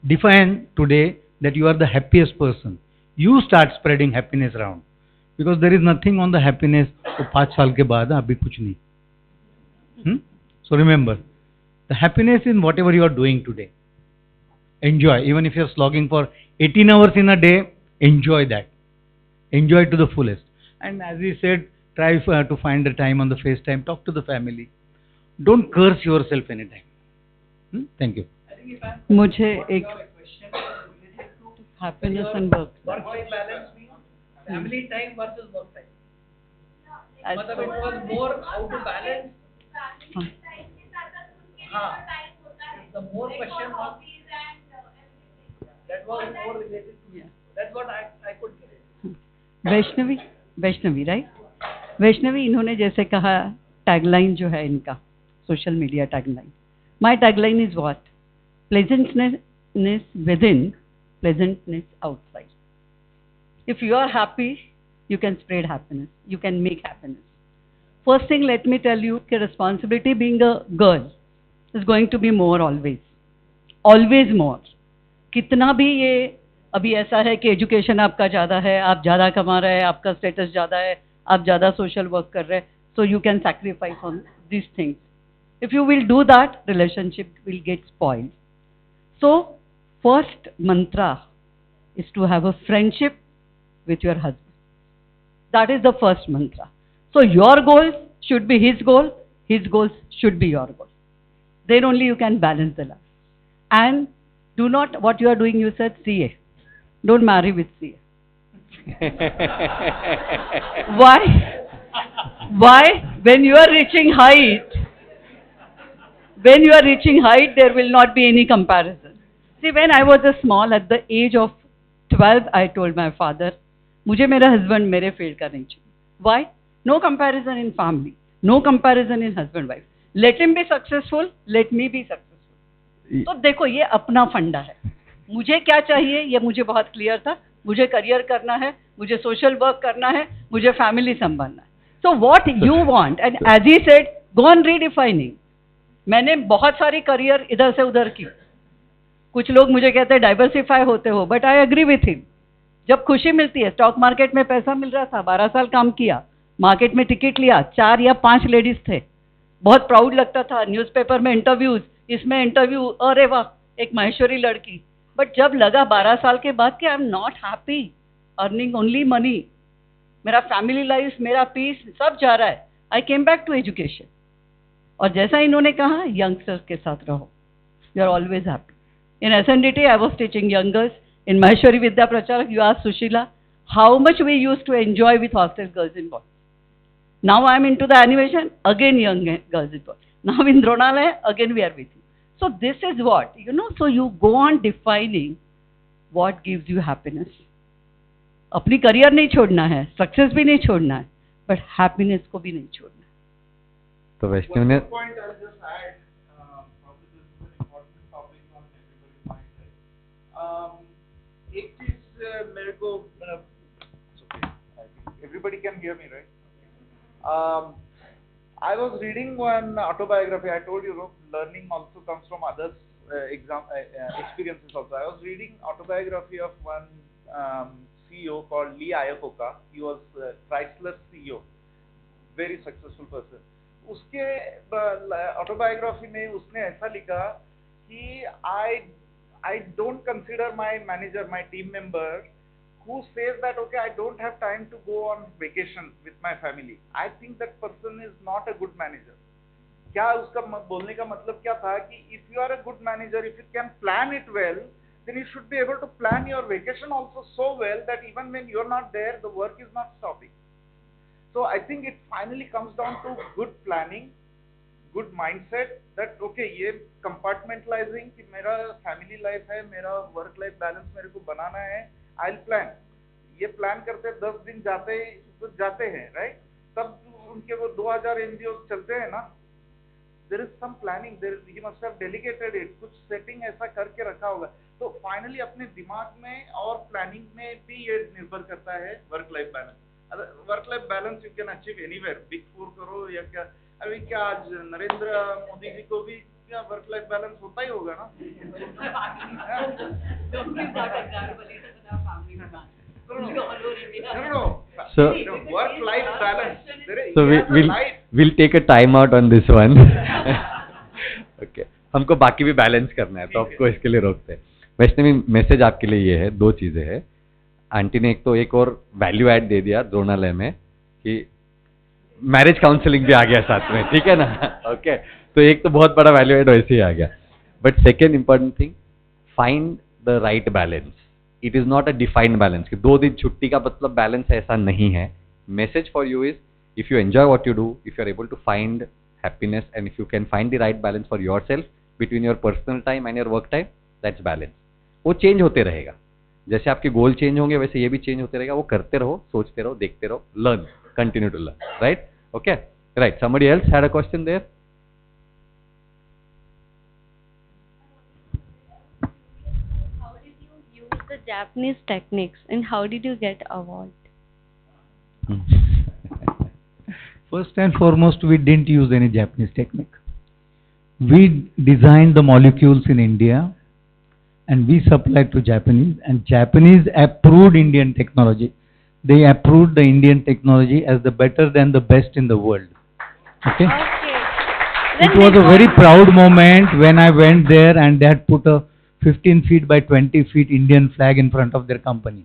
define today that you are the happiest person. You start spreading happiness around, because there is nothing on the happiness of 5 साल के बाद अभी कुछ नहीं. So remember, the happiness in whatever you are doing today. Enjoy, even if you are slogging for 18 hours in a day, enjoy that. enjoy to the fullest. And as he said, try to find the time on the FaceTime, talk to the family. Don't curse yourself anytime. Thank you. मुझे एक happiness and work. Work-life balance means family time versus work time. As मतलब it was more how to balance. हाँ. The more question was that was more related to you. That's what I could get. Vaishnavi right, Vaishnavi इन्होंने जैसे कहा tagline जो है इनका social media tagline, my tagline is what, pleasantness within, pleasantness outside. If you are happy you can spread happiness, you can make happiness. First thing, let me tell you कि responsibility being a girl is going to be more always more. कितना भी ये अभी ऐसा है कि education आपका ज़्यादा है, आप ज़्यादा कमा रहे हैं, आपका स्टेटस ज़्यादा है, आप ज़्यादा सोशल वर्क कर रहे हैं, so you can sacrifice on these things. If you will do that, relationship will get spoiled. So first mantra is to have a friendship with your husband. That is the first mantra. So your goals should be his goals should be your goals. Then only you can balance the life. And do not, what you are doing, you said CA. Don't marry with CA. Why? Why? When you are reaching height, there will not be any comparison. See, when I was a small, at the age of 12, I told my father, मुझे मेरा husband मेरे field का नहीं चाहिए. Why? No comparison in family, no comparison in husband wife. Let him be successful, let me be successful. तो देखो ये अपना फंडा है. मुझे क्या चाहिए ये मुझे बहुत क्लियर था. मुझे करियर करना है, मुझे सोशल वर्क करना है, मुझे फैमिली संभालना है. So what you want, and as he said, go on redefining. मैंने बहुत सारी करियर इधर से उधर की. कुछ लोग मुझे कहते हैं डाइवर्सिफाई होते हो, but I agree with him. जब खुशी मिलती है, स्टॉक मार्केट में पैसा मिल रहा था, 12 साल काम किया, मार्केट में टिकट लिया, 4 या 5 लेडीज थे, बहुत प्राउड लगता था. न्यूज़पेपर में इंटरव्यूज, इसमें इंटरव्यू, अरे वाह एक महेश्वरी लड़की. बट जब लगा 12 साल के बाद कि I am not happy, earning only money, मेरा फैमिली लाइफ, मेरा पीस सब जा रहा है, I came back to education. और जैसा इन्होंने कहा, यंगस्टर्स के साथ रहो, you are always happy. In SNDT I was teaching youngers. In Maheshwari Vidya Pracharak, you asked Sushila, how much we used to enjoy with hostel girls and boys. Now I am into the animation, again young girls and boys. Now in Dronalaya, again we are with you. So this is what, so you go on defining what gives you happiness. अपनी career नहीं छोड़ना है, success भी नहीं छोड़ना है, but happiness को भी नहीं छोड़ना है. तो वैष्णव ने एक चीज मेरे को, everybody can hear me, right? I was reading one autobiography. I told you, learning also comes from others' experiences also. I was reading autobiography of one CEO called Lee Iacocca. He was Chrysler CEO, very successful person. उसके autobiography में उसने ऐसा लिखा कि I don't consider my manager, my team member, who says that, okay, I don't have time to go on vacation with my family. I think that person is not a good manager. क्या उसका बोलने का मतलब क्या था कि if you are a good manager, if you can plan it well, then you should be able to plan your vacation also so well that even when you're not there, the work is not stopping. So I think it finally comes down to good planning, good mindset, that okay, ये compartmentalizing कि मेरा family life है, मेरा work life balance मेरे को बनाना है, I'll plan. ये plan करते 10 दिन जाते हैं, right? तब उनके वो 2000 NGOs चलते हैं ना. There is some planning, he must have delegated it, कुछ setting ऐसा करके रखा होगा. तो finally अपने दिमाग में और planning में भी ये निर्भर करता है work life balance. Work life balance you can achieve anywhere, big 4 करो या क्या. अभी क्या आज नरेंद्र मोदी जी को भी क्या वर्क लाइफ बैलेंस होता ही होगा ना. So work life balance. So we'll take a time out on this one. Okay, हमको बाकी भी बैलेंस करना है, तो आपको इसके लिए रोकते हैं. वैष्णवी, मैसेज आपके लिए ये है, 2 चीजें हैं. आंटी ने एक तो एक और वैल्यू ऐड दे दिया द्रोणालय में कि मैरिज काउंसलिंग भी आ गया साथ में, ठीक है ना? ओके, तो एक तो बहुत बड़ा वैल्यू ऐड वैसे ही आ गया. But second important thing, find the right balance. It is not a defined balance कि 2 दिन छुट्टी का मतलब बैलेंस ऐसा नहीं है. Message for you is, if you enjoy what you do, if you are able to find happiness and if you can find the right balance for yourself between your personal time and your work time, that's balance. वो change होते रहेगा. जैसे आपके गोल change होंगे वैसे ये भी change होते रहेगा. वो करते रहो, सोचते रहो, देखते रहो, learn, continue to learn, right? Okay, right. Somebody else had a question there? How did you use the Japanese techniques and how did you get award? First and foremost, we didn't use any Japanese technique. We designed the molecules in India and we supplied to Japanese, and Japanese approved Indian technology. They approved the Indian technology as the better than the best in the world. Okay? It was a very proud moment when I went there and they had put a 15 feet by 20 feet Indian flag in front of their company,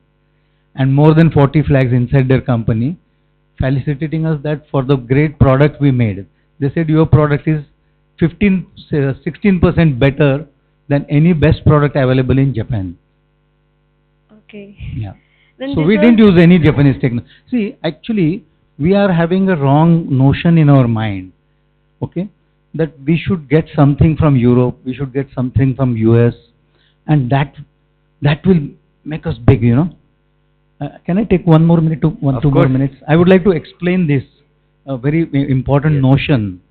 and more than 40 flags inside their company, felicitating us that for the great product we made. They said your product is 16% better than any best product available in Japan. Okay. Yeah. Then So we didn't use any Japanese technique. See, actually, we are having a wrong notion in our mind, okay, that we should get something from Europe, we should get something from US, and that will make us big, you know. Can I take one more minute to two more minutes? I would like to explain this very important notion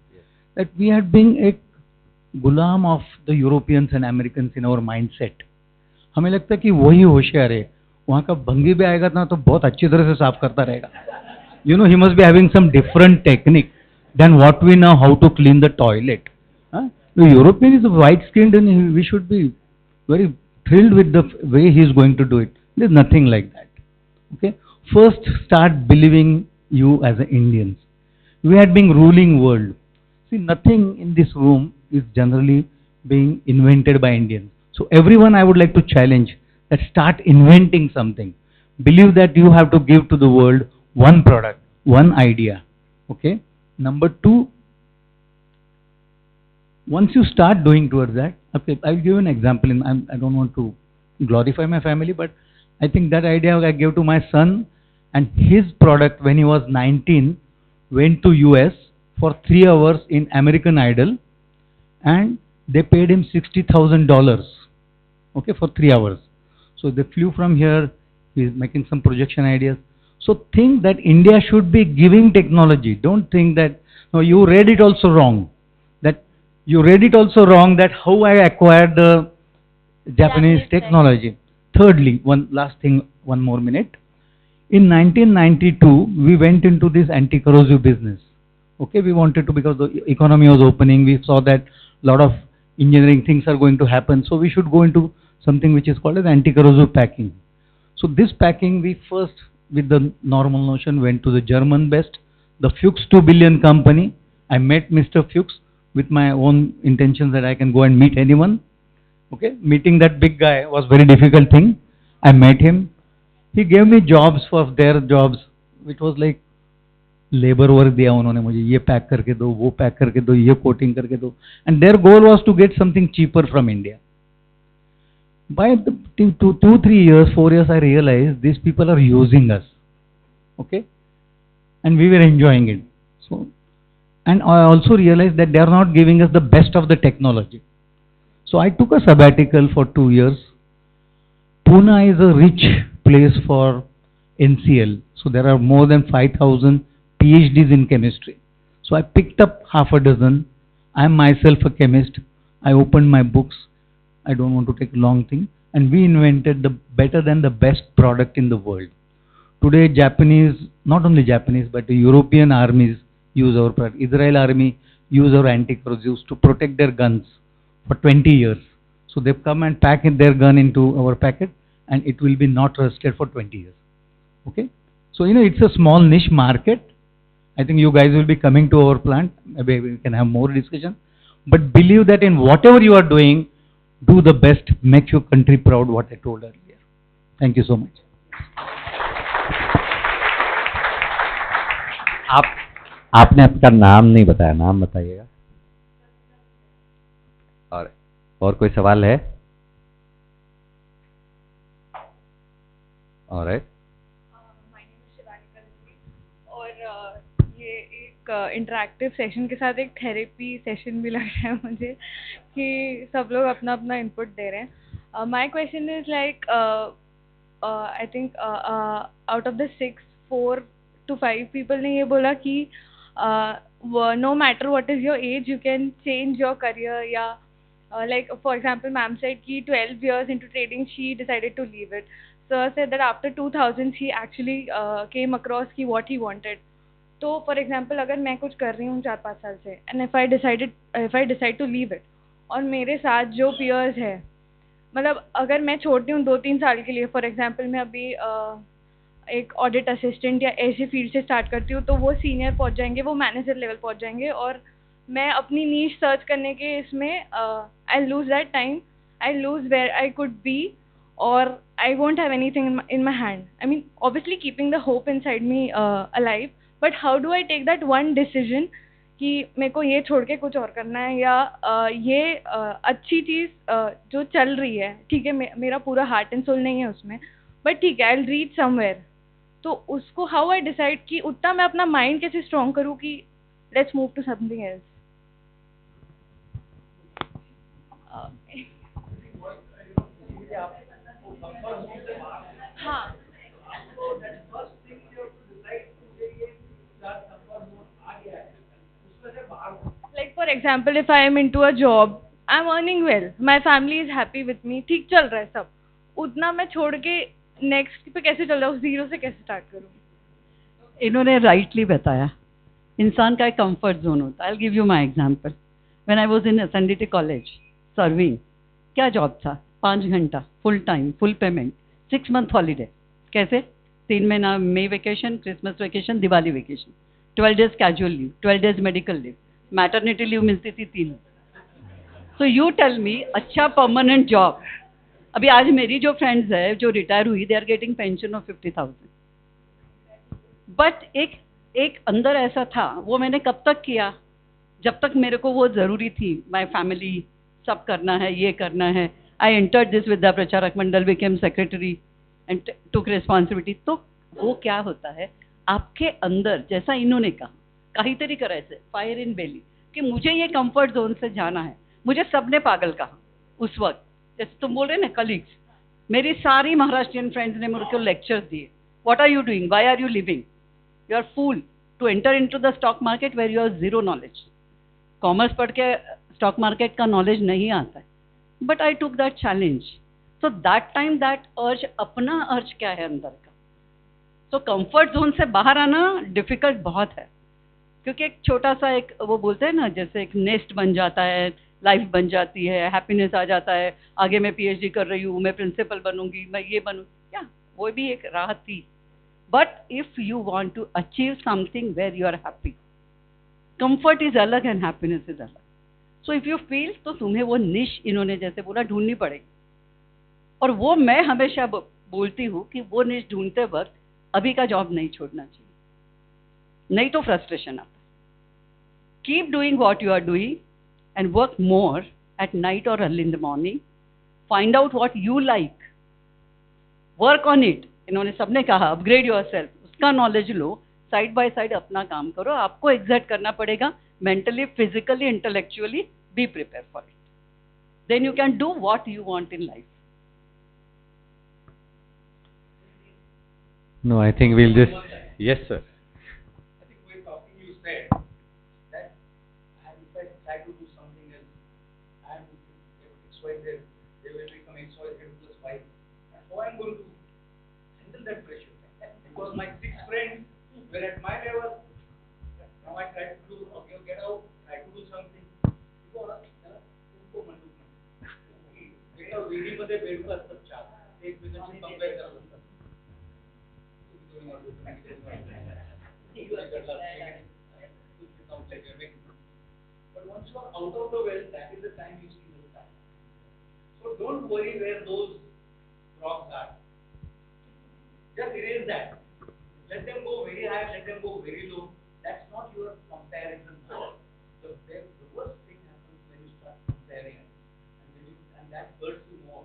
that we had been a gulam of the Europeans and Americans in our mindset. हमें लगता है कि वही होशियार है, वहाँ का भंगी भी आएगा ना तो बहुत अच्छी तरह से साफ करता रहेगा. You know, he must be having some different technique than what we know how to clean the toilet. The European is white skinned and we should be very thrilled with the way he is going to do it. There is nothing like that. Okay, first start believing you as an Indians. We had been ruling world. See, nothing in this room is generally being invented by Indians. So everyone I would like to challenge that start inventing something. Believe that you have to give to the world one product, one idea. Okay. Number 2, once you start doing towards that, okay, I'll give you an example. I don't want to glorify my family, but I think that idea I gave to my son, and his product when he was 19 went to US for 3 hours in American Idol, and they paid him $60,000, okay, for 3 hours. So they flew from here, he's making some projection ideas. So think that India should be giving technology. Don't think that, no, you read it also wrong. You read it also wrong that how I acquired the Japanese technology. Thirdly, one last thing, one more minute. In 1992, we went into this anti-corrosive business. Okay, we wanted to, because the economy was opening, we saw that a lot of engineering things are going to happen. So we should go into something which is called as anti-corrosive packing. So this packing, we first, with the normal notion, went to the German best, the Fuchs 2 billion company. I met Mr. Fuchs with my own intentions that I can go and meet anyone. Okay, meeting that big guy was very difficult thing. I met him. He gave me jobs for their jobs, which was like labor work दिया उन्होंने मुझे, ये pack करके दो, वो pack करके दो, ये कोटिंग करके दो, and their goal was to get something cheaper from India. By the 2, 3 years, 4 years, I realized these people are using us. Okay, and we were enjoying it. So, and I also realized that they are not giving us the best of the technology. So I took a sabbatical for 2 years. Pune is a rich place for NCL. So there are more than 5,000 PhDs in chemistry. So I picked up half a dozen. I am myself a chemist. I opened my books. I don't want to take a long thing. And we invented the better than the best product in the world. Today Japanese, not only Japanese, but the European armies use our product. Israel army use our anti-corrosives to protect their guns for 20 years. So they've come and pack their gun into our packet and it will be not rusted for 20 years. Okay. So, you know, it's a small niche market. I think you guys will be coming to our plant. Maybe we can have more discussion. But believe that in whatever you are doing, do the best, make your country proud, what I told earlier. Thank you so much. आप आपने आपका नाम नहीं बताया, नाम बताइएगा। और कोई सवाल है? ऑलराइट। और ये एक इंटरैक्टिव सेशन के साथ एक थेरेपी सेशन भी लग रहा है मुझे कि सब लोग अपना अपना इनपुट दे रहे हैं। My question is like I think out of the 6, 4 to 5 people ने ये बोला कि no matter what is your age you can change your career, या like for example ma'am said कि 12 years into trading she decided to leave it. Sir said that after 2000 he actually came across कि what he wanted. तो for example अगर मैं कुछ कर रही हूँ 4-5 साल से and if I decide to leave it, और मेरे साथ जो peers है, मतलब अगर मैं छोड़ती हूँ 2-3 साल के लिए, for example मैं अभी एक ऑडिट असिस्टेंट या ऐसे फील्ड से स्टार्ट करती हूँ, तो वो सीनियर पहुँच जाएंगे, वो मैनेजर लेवल पहुँच जाएंगे, और मैं अपनी नीश सर्च करने के इसमें I lose that time, I lose where I could be, और I won't have anything in my hand. I mean obviously keeping the hope inside me alive, but how do I take that one decision कि मेरे को ये छोड़ के कुछ और करना है, या ये अच्छी चीज़ जो चल रही है, ठीक है मेरा पूरा हार्ट एंड सोल नहीं है उसमें, बट ठीक है आई विल रीच समवेयर. तो उसको हाउ आई डिसाइड कि उतना मैं अपना माइंड कैसे स्ट्रॉन्ग करूँ कि let's move to something else. हाँ, like for example if I am into a job, I am earning well, my family is happy with me, ठीक चल रहा है सब, उतना मैं छोड़ के नेक्स्ट पे कैसे चल रहा हूँ, जीरो से कैसे स्टार्ट करूँ? इन्होंने राइटली बताया, इंसान का एक कंफर्ट जोन होता है. I give you my example. When I was in SNDT college serving, क्या जॉब था? 5 घंटा full time, full payment, 6 month holiday. कैसे? 3 महीना May vacation, Christmas vacation, Diwali vacation, 12 days casual leave, 12 days medical leave, maternity leave मिलती थी 3. So you tell me, अच्छा permanent job. अभी आज मेरी जो फ्रेंड्स है जो रिटायर हुई, they are getting pension of 50,000. But एक अंदर ऐसा था, वो मैंने कब तक किया? जब तक मेरे को वो ज़रूरी थी, माय फैमिली सब करना है, ये करना है. I entered this Vidya Pracharak Mandal, became secretary and took responsibility. तो वो क्या होता है आपके अंदर, जैसा इन्होंने कहा, काहीतरी करायचं, फायर इन बेली, कि मुझे ये कंफर्ट जोन से जाना है. मुझे सबने पागल कहा उस वक्त, जैसे तुम बोल रहे ना कलीग्स, मेरी सारी महाराष्ट्रियन फ्रेंड्स ने मेरे को लेक्चर्स दिए. What are you doing, why are you living, you are fool to enter into the stock market where you are zero knowledge. Commerce पढ़ के स्टॉक मार्केट का नॉलेज नहीं आता है. But I took that challenge. So that time that अर्ज, अपना अर्ज क्या है अंदर का. सो कंफर्ट जोन से बाहर आना डिफिकल्ट बहुत है, क्योंकि एक छोटा सा एक वो बोलते हैं ना, जैसे एक नेस्ट बन जाता है, लाइफ बन जाती है, हैप्पीनेस आ जाता है, आगे मैं पीएचडी कर रही हूँ, मैं प्रिंसिपल बनूंगी, मैं ये बनूँ, क्या वो भी एक राह थी. But if you want to achieve something where you are happy, comfort is अलग एंड हैप्पीनेस इज अलग. सो इफ यू फील, तो तुम्हें वो निश, इन्होंने जैसे बोला, ढूंढनी पड़ेगी. और वो मैं हमेशा बोलती हूँ कि वो निश ढूंढते वक्त अभी का जॉब नहीं छोड़ना चाहिए, नहीं तो फ्रस्ट्रेशन आता. Keep doing what you are doing and work more at night or early in the morning. Find out what you like. Work on it. इन्होंने सबने कहा upgrade yourself. उसका knowledge low, side by side अपना काम करो. आपको exert करना पड़ेगा mentally, physically, intellectually. Be prepared for it. Then you can do what you want in life. No, I think we'll just... Yes, sir. I think we're talking, you said that if I try to do something else, I am XYZ, they will become XYZ plus Y. And how I'm going to handle that pressure? Because my 6 friends were at my level. Now I try to do, okay, get out, try to do something. विहिरीमध्ये बेडूक असतात 4, एकमेकांशी compare करत असतात. But once you are out of the well, that is the time you see the sun. So don't worry where those rocks are. Just erase that. Let them go very high, let them go very low. That's not your comparison board. The worst thing happens when you start comparing, and that hurts you more.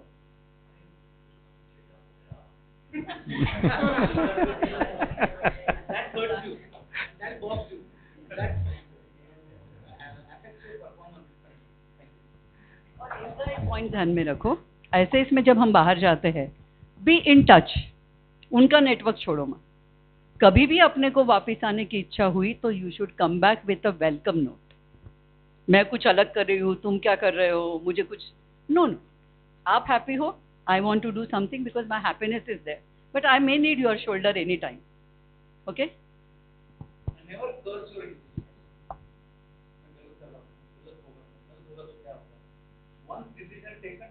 That hurts you. That bothers you. That affects your performance. और इसका एक point ध्यान में रखो, ऐसे इसमें जब हम बाहर जाते हैं, बी इन टच, उनका नेटवर्क छोड़ो मत। कभी भी अपने को वापस आने की इच्छा हुई तो you should come back with a welcome note. मैं कुछ अलग कर रही हूँ, तुम क्या कर रहे हो, मुझे कुछ नो नो, आप हैप्पी हो, I want to do something because my happiness is there, but I may need your shoulder any time. Okay, Never curse your once decision taken.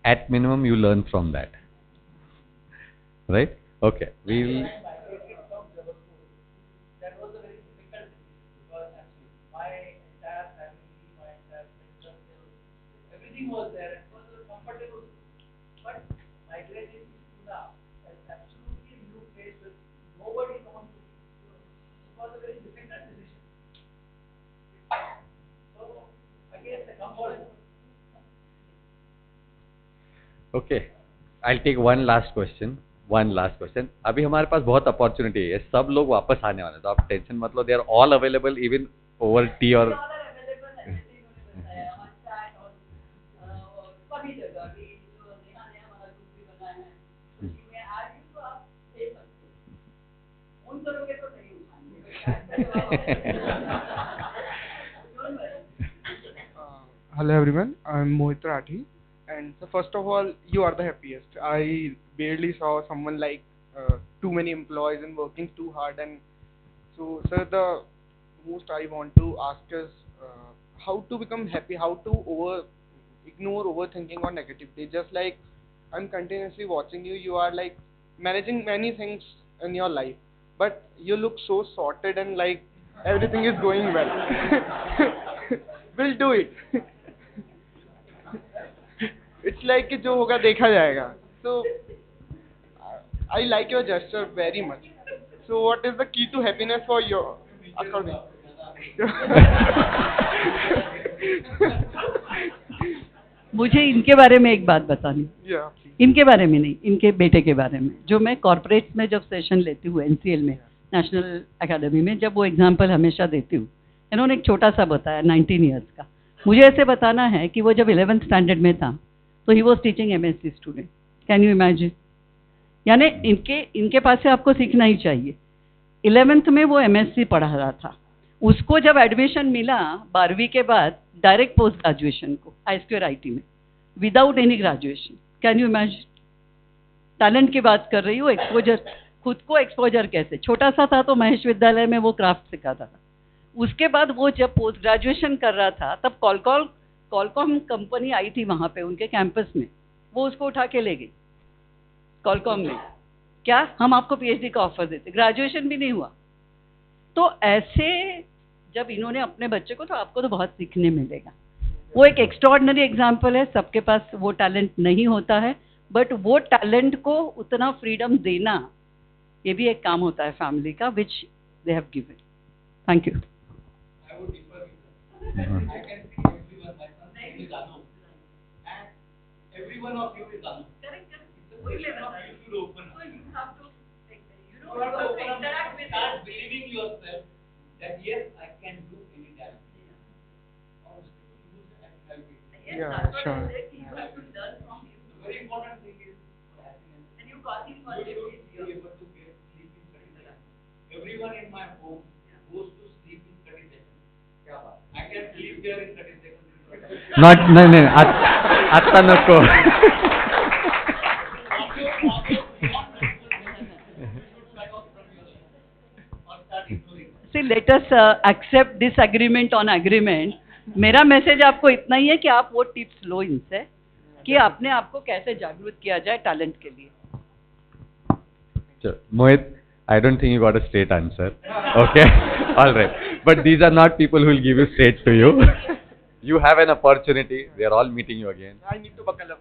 At minimum, you learn from that. Right? Okay. We'll. That was a very difficult decision because actually my entire family, my entire circle, everything was there. It was a comfortable, but migrating to Pune is absolutely a new place with nobody known to. It was a very difficult decision. So again, the comfort. Okay. I'll take one last question. अभी हमारे पास बहुत opportunity है, सब लोग वापस आने वाले हैं, तो आप टेंशन मत लो, they are all available even over tea और Hello everyone, I'm Mohit Rathi, and so first of all, you are the happiest. I barely saw someone like too many employees and working too hard, and so sir, the most I want to ask is how to become happy, how to ignore overthinking or negativity. Just like I'm continuously watching you, you are like managing many things in your life, but you look so sorted and like everything is going well. We'll do it. It's like कि जो होगा देखा जाएगा. So I like your gesture very much. So what is the key to happiness for you? According. मुझे इनके बारे में एक बात बतानी, Yeah. इनके बारे में नहीं, इनके बेटे के बारे में। जो मैं कॉर्पोरेट्स में जब सेशन लेती हूँ एनसीएल में, नेशनल एकेडमी में, जब वो एग्जांपल हमेशा देती हूँ, इन्होंने एक छोटा सा बताया 19 ईयर्स का। मुझे ऐसे बताना है कि वो जब 11th स्टैंडर्ड में था तो he was teaching MSc student. Can you imagine? यानी इनके पास से आपको सीखना ही चाहिए। 11th में वो एमएससी पढ़ा रहा था, उसको जब एडमिशन मिला 12वीं के बाद डायरेक्ट पोस्ट ग्रेजुएशन को I2IT में, without any graduation. Can you imagine? Talent की बात कर रही हूँ, एक्सपोजर, खुद को एक्सपोजर कैसे। छोटा सा था तो महेश विद्यालय में वो क्राफ्ट सिखाता था। उसके बाद वो जब पोस्ट ग्रेजुएशन कर रहा था तब कॉलकॉम कंपनी आई थी वहाँ पे उनके कैंपस में, वो उसको उठा के ले गई कॉलकॉम में। क्या हम आपको पीएचडी का ऑफर देते, ग्रेजुएशन भी नहीं हुआ। तो ऐसे जब इन्होंने अपने बच्चे को, तो आपको तो बहुत सीखने मिलेगा। वो एक एक्स्ट्राऑर्डिनरी एग्जाम्पल है। सबके पास वो टैलेंट नहीं होता है, बट वो टैलेंट को उतना फ्रीडम देना, ये भी एक काम होता है फैमिली का, which they have given. Thank you. I would differ with that. I can see everyone, my son's name is Anu, and every one of you is Anu. Correct. It's a question of you should open up. So you have to, you have to open up and start believing yourself that yes, I can do any talent. Yeah, sure. The very important thing is happiness. And you call him for you should be able to get sleep in 30 seconds. Everyone in my home goes to sleep in 30 seconds. I can sleep there in 30 seconds. नाही आता नको. See, let us accept disagreement on agreement. मेरा message आपको इतना ही है कि आप वो टिप्स लो इनसे कि अपने आप को कैसे जागरूक किया जाए टैलेंट के लिए। Sure. Mohit, I don't think you got a straight answer. Okay? All right. But these are not people who will give you straight to you. You have an opportunity. They are all meeting you again. I need to buckle up.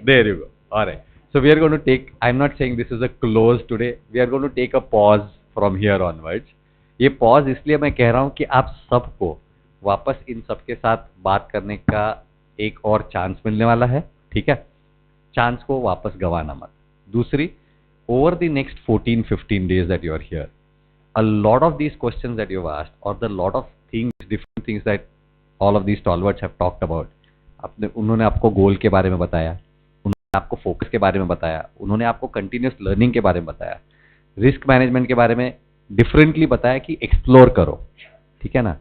There you go. All right. So we are going to take, I'm not saying this is a close today. We are going to take a pause from here onwards. ये pause इसलिए मैं कह रहा हूँ कि आप सबको वापस इन सबके साथ बात करने का एक और चांस मिलने वाला है, ठीक है? चांस को वापस गंवाना मत. दूसरी, over the next 14-15 days that you are here, a lot of these questions that you've asked, or the lot of things, different things that all of these stalwarts have talked about, उन्होंने आपको गोल के बारे में बताया, उन्होंने आपको focus के बारे में बताया, उन्होंने आपको कंटिन्यूस लर्निंग के बारे में बताया, रिस्क मैनेजमेंट के बारे में डिफरेंटली बताया कि एक्सप्लोर करो, ठीक है ना?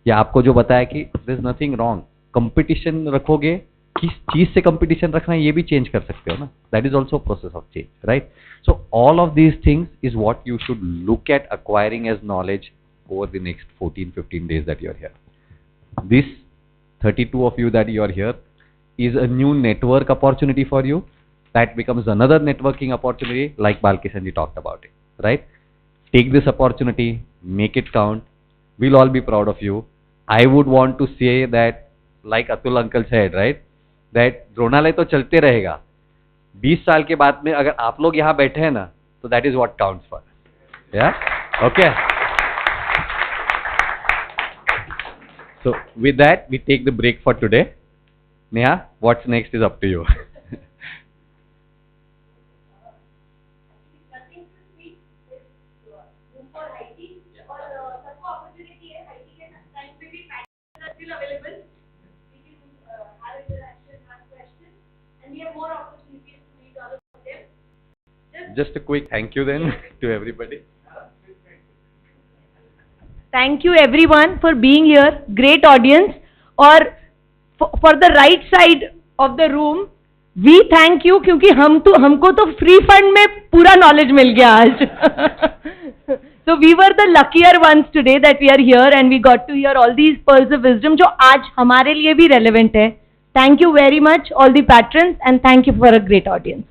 या आपको जो बताया कि there is nothing wrong, competition रखोगे, किस चीज से कंपटीशन रखना है ये भी चेंज कर सकते हो ना, that is also process of change, right? So all of these things is what you should look at acquiring as knowledge over the next 14-15 days that you are here. This 32 of you that you are here is a new network opportunity for you. That becomes another networking opportunity, like Balkishan ji talked about it, right? Take this opportunity, make it count. We'll all be proud of you. I would want to say that, like Atul uncle said, right, that Dronalaya तो चलते रहेगा. 20 साल के बाद में अगर आप लोग यहाँ बैठे हैं ना, तो that is what counts for. Yeah? Okay. So with that, we take the break for today. Neha, what's next is up to you. Just a quick thank you then to everybody. Thank you everyone for being here. Great audience. और for the right side of the room, we thank you क्योंकि हमको तो free fund में पूरा knowledge मिल गया आज. So we were the luckier ones today that we are here and we got to hear all these pearls of wisdom जो आज हमारे लिए भी relevant है. Thank you very much all the patrons and thank you for a great audience.